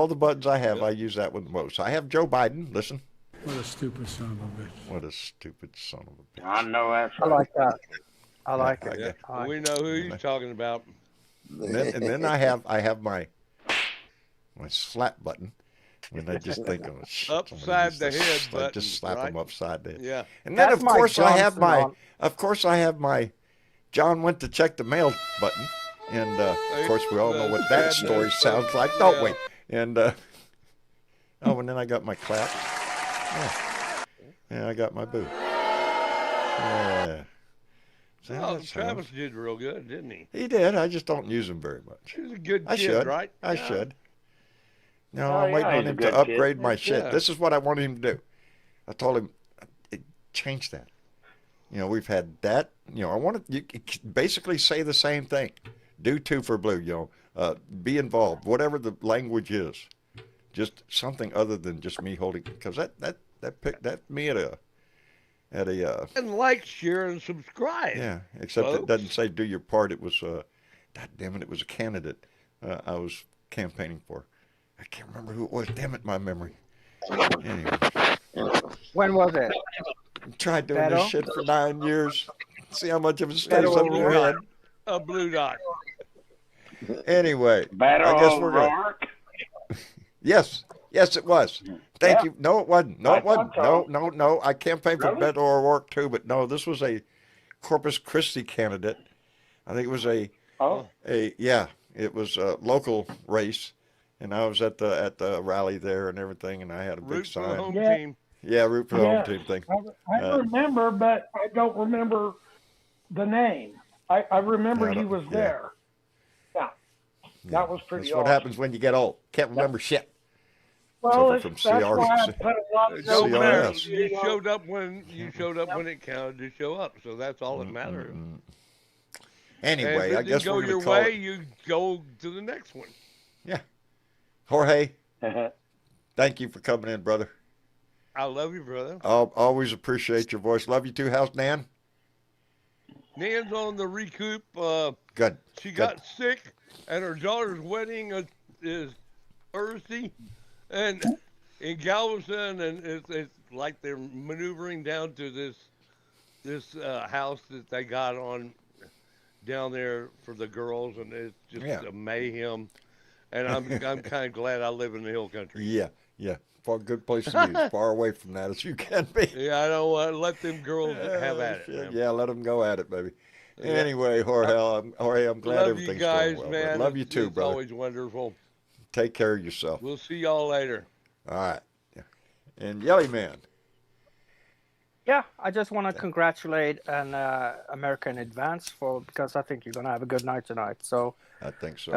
the buttons I have, I use that one the most. I have Joe Biden. Listen. What a stupid son of a bitch. What a stupid son of a bitch. I know that's I right. like that. I like Yeah, it. yeah. I like We know who he's talking about. And then I have my slap button. When I just think of it, Upside the head I button, just slap right? them upside the head. Yeah. And then That's of Mike course I have Johnson my John went to check the mail button, and of course we all know what that story sounds like, don't we? And and then I got my clap. Yeah, I got my boo. Yeah. See how Oh, that Travis sounds? did real good, didn't he? He did. I just don't use him very much. He was a good I kid, should. right? I Yeah. should. No, Oh, I'm waiting yeah, on he's a him good to kid. upgrade my shit. Yeah. This is what I wanted him to do. I told him, change that. We've had that. I wanted you basically say the same thing. Do two for blue. Be involved. Whatever the language is, just something other than just me holding. Because that me at a And like, share, and subscribe. yeah. Except folks. it doesn't say do your part. It was God damn it! It was a candidate I was campaigning for. I can't remember who it was. Damn it, my memory. Anyway, When was it? tried doing Beto? this shit for 9 years. See how much of it stays Beto up in your head. A blue dot. Anyway, Better I guess we're gonna. O'Rourke. Yes, Yes, it was. Thank Yeah. you. No, it wasn't. No, I it wasn't. thought No, so. no. I campaigned for Really? Beto O'Rourke too, but no, this was a Corpus Christi candidate. I think it was Oh, yeah, it was a local race, and I was at the rally there and everything, and I had a big Root for the sign. home yeah. team. Yeah, root for the home Yes. team thing. I Uh, remember, but I don't remember the name. I remember I he don't- was yeah. there. Yeah. That was pretty That's what awesome. happens when you get old. Can't remember shit. Well, Suffer from that's why I CRS. put a lot of It don't notes matter. CRS. You showed up when it counted to show up. So that's all that matters. And Anyway, if I it guess didn't go we're your gonna call way, it. you go to the next one. Yeah, Jorge, notes. thank you for coming in, brother. I love you, brother. I'll always appreciate your voice. Love you too. How's Nan? Nan's on the recoup. Good. She Good. got sick, and her daughter's wedding is Thursday, and in Galveston, and it's like they're maneuvering down to this house that they got on down there for the girls, and it's just Yeah. a mayhem. And I'm kind of glad I live in the hill country. Yeah, yeah. Far good place to be, as far away from that as you can be. Yeah, I don't want to let them girls have at it. Shit, Man. yeah, let them go at it, baby. Yeah. Anyway, Jorge, I'm glad Love everything's you guys, going well. man. Love you It's- too, it's brother. always wonderful. Take care of yourself. We'll see y'all later. All right. Yeah. And Yelly Man. Yeah, I just want to congratulate America in advance because I think you're gonna have a good night tonight. So I think so.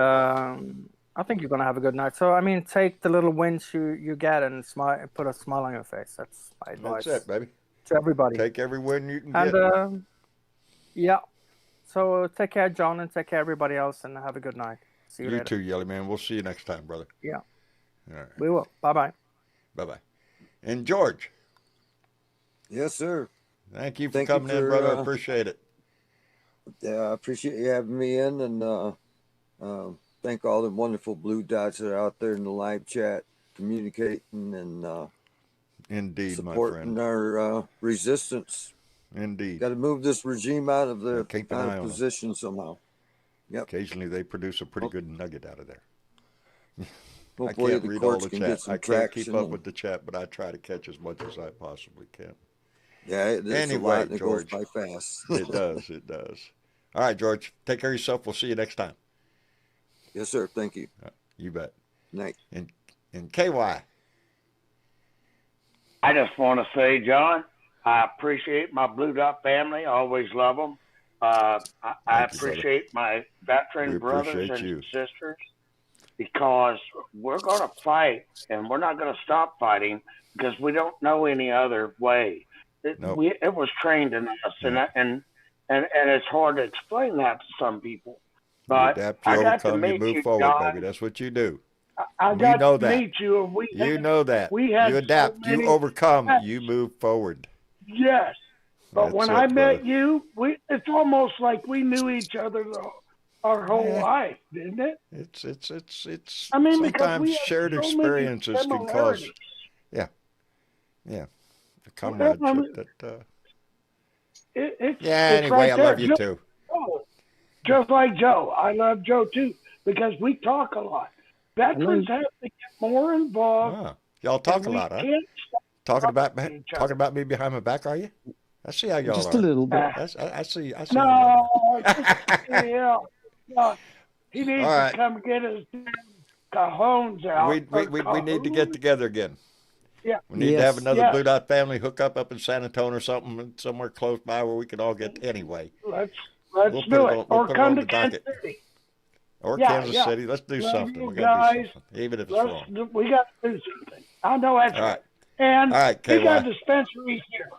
I think you're gonna have a good night. So I mean, take the little wins you get and smile, put a smile on your face. That's my advice That's it, baby. to everybody. Take every win you can And get. yeah, so take care, John, and take care everybody else, and have a good night. See you You later. too, Yelly Man. We'll see you next time, brother. Yeah, All right. we will. Bye bye. Bye-bye. And George, Yes, sir. thank you for Thank you coming in, for, brother. I appreciate it. I appreciate you having me in, and thank all the wonderful blue dots that are out there in the live chat, communicating and Indeed, my supporting friend. our resistance. Indeed. Got to move this regime out of their Keep an out eye of on 'em. position somehow. Yep. Occasionally they produce a pretty good nugget out of there. Hopefully I can't the read all courts the can chat. get some I can't traction. keep up and- with the chat, but I try to catch as much as I possibly can. Yeah, it's Anyway, a lot and it George. goes by fast. It does. It does. All right, George. Take care of yourself. We'll see you next time. Yes, sir. Thank you. You bet. Night. And KY. I just want to say, John, I appreciate my Blue Dot family. I always love them. I Thank you, brother. appreciate my veteran We brothers appreciate and you. sisters because we're going to fight and we're not going to stop fighting because we don't know any other way. It was trained in us, and it's hard to explain that to some people. You But adapt, you I got to overcome, you meet move you, forward, John. baby. That's what you do. I We got know to that. meet you, and You know that. we had You adapt, so you many- overcome, you move forward. Yes, but That's when it, I met brother. you, it's almost like we knew each other our whole Yeah. life, didn't it? It's I mean, because sometimes we have shared so many experiences can cause similarities. a comradeship I mean, that It's yeah, it's anyway, right I there. love you too. Just like Joe, I love Joe too because we talk a lot. Veterans have to get more involved. Ah, y'all talk a and we lot, huh? can't stop Talking about each other. talking about me behind my back, are you? I see how y'all Just are. a little bit. I see how y'all are. No, yeah. He needs All right. to come get his cajones out. We need to get together again. Yeah. We need to have Yes. another Yes. Blue Dot family hook up in San Antonio or something, somewhere close by where we can all get anyway. Let's We'll do put it it. on- we'll Or put it come on to the Kansas docket. City. Or Yeah, Kansas yeah. City. Let's do Love something. you We gotta do guys. something, even if it's wrong. We got to do something. I know that's All right. And All right, we got KY. dispensaries here.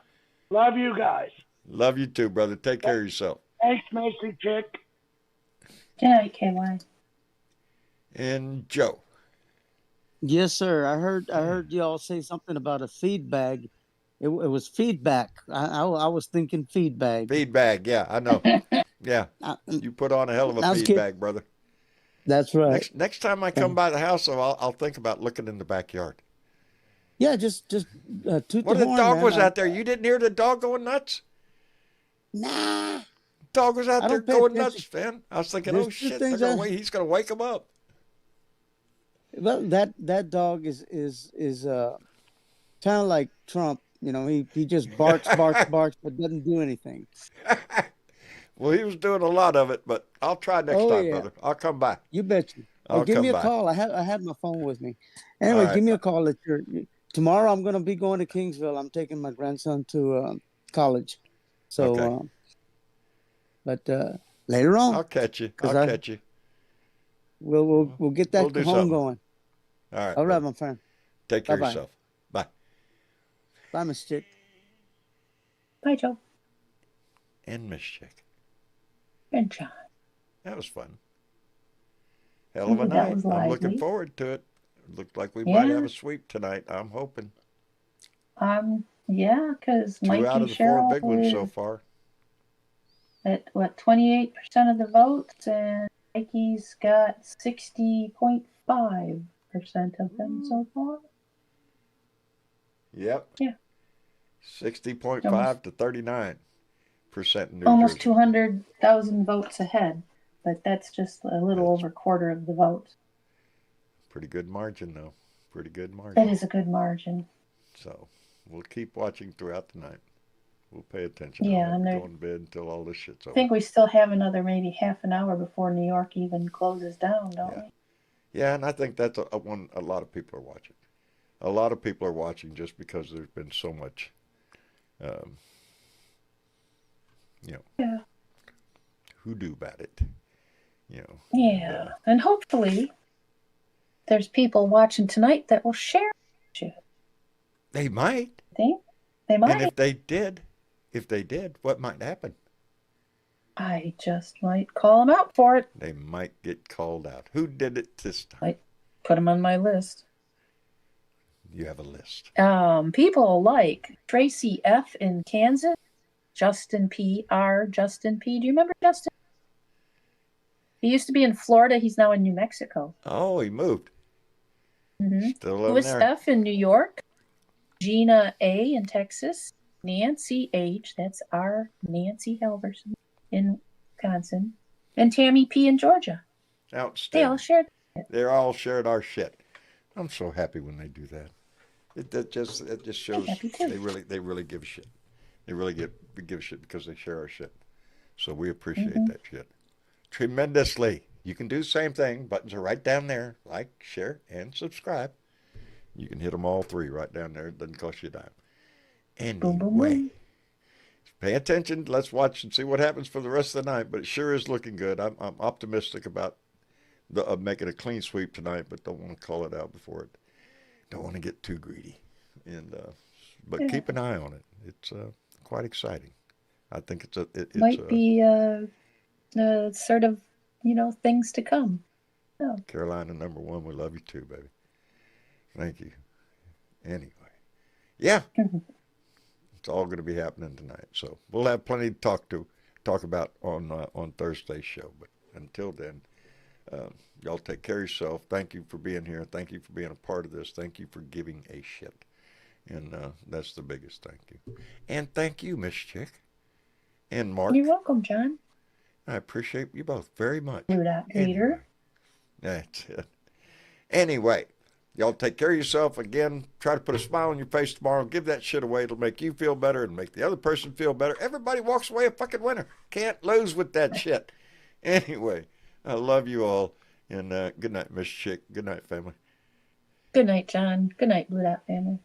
Love you guys. Love you too, brother. Take care of yourself. Thanks, Macy Chick. Good night, KY. And Joe. Yes, sir. I heard y'all say something about a feed bag. It was feedback. I was thinking feedback. Feedback. Yeah, I know. Yeah. You put on a hell of a That's good. feedback, brother. That's right. Next time I come by the house, though, I'll think about looking in the backyard. Yeah, just toot What the if the horn, dog man. was out there? You didn't hear the dog going nuts? Nah. Dog was out I there don't pay going attention. nuts, man. I was thinking, There's oh two shit, things he's gonna wake him up. Well, that dog is kind of like Trump. You know, he just barks, barks, barks, but doesn't do anything. Well, he was doing a lot of it, but I'll try next Oh time, yeah, brother. I'll come by. you bet you. Or I'll give me come a by. call. I had my phone with me. All Anyway, right. give me a call at your tomorrow. I'm gonna be going to Kingsville. I'm taking my grandson to college. So, Okay. but later on, I'll catch you. because I'll catch you. we'll get We'll that do home something. going. All right. All right, brother. my friend. Take care of Bye-bye. yourself. Bye. Bye, Miss Chick. Bye, Joe. And Miss Chick. And John. That was fun. Hell of a That night. was I'm looking lively. forward to it. Looked like we might Yeah. have a sweep tonight. I'm hoping. Yeah, because 2 out Mikey of the 4 Sherrill big ones so is far. at what 28% of the votes, and Mikey's got 60.5% of them so far. Yep. Yeah. 60.5 to 39% in New Almost Jersey. 200,000 votes ahead, but that's just a little That's- over a quarter of the votes. Pretty good margin, though. Pretty good That margin. is a good margin. So we'll keep watching throughout the night. We'll pay attention. Yeah, I'll and never there- go in bed until all this shit's I over. think we still have another maybe half an hour before New York even closes down, don't Yeah. we? Yeah, and I think that's a one a lot of people are watching. A lot of people are watching just because there's been so much, Yeah. hoodoo about it. Yeah, and hopefully there's people watching tonight that will share it. They might. Think they And might. if they did, what might happen? I just might call them out for it. They might get called out. Who did it this time? Put them on my list. You have a list. People like Tracy F. in Kansas, Justin P. R. Justin P. Do you remember Justin? He used to be in Florida. He's now in New Mexico. Oh, he moved. Mm-hmm. Still living Louis there. F. in New York, Gina A. in Texas, Nancy H. That's our Nancy Halverson in Wisconsin, and Tammy P. in Georgia. They Outstanding. all shared. They're all shared our shit. I'm so happy when they do that. It just shows happy too. they really give a shit. They really give a shit because they share our shit. So we appreciate Mhm. that shit tremendously. You can do the same thing. Buttons are right down there. Like, share, and subscribe. You can hit them all 3 right down there. It doesn't cost you a dime. Boom, boom, Anyway, boom. pay attention. Let's watch and see what happens for the rest of the night. But it sure is looking good. I'm optimistic about making a clean sweep tonight, but don't want to call it out before it. Don't want to get too greedy. But Yeah. keep an eye on it. It's quite exciting. I think it's Might be sort of things to come. Oh. Carolina #1. We love you too, baby. Thank you. Anyway, yeah, it's all going to be happening tonight. So we'll have plenty to talk about on Thursday's show. But until then, y'all take care of yourself. Thank you for being here. Thank you for being a part of this. Thank you for giving a shit. And that's the biggest thank you. And thank you, Miss Chick. And Mark. You're welcome, John. I appreciate you both very much. You're that greeter. That's it. Anyway, y'all take care of yourself. Again, try to put a smile on your face tomorrow. Give that shit away. It'll make you feel better and make the other person feel better. Everybody walks away a fucking winner. Can't lose with that shit. Anyway, I love you all. And good night, Miss Chick. Good night, family. Good night, John. Good night, Blue Dot family.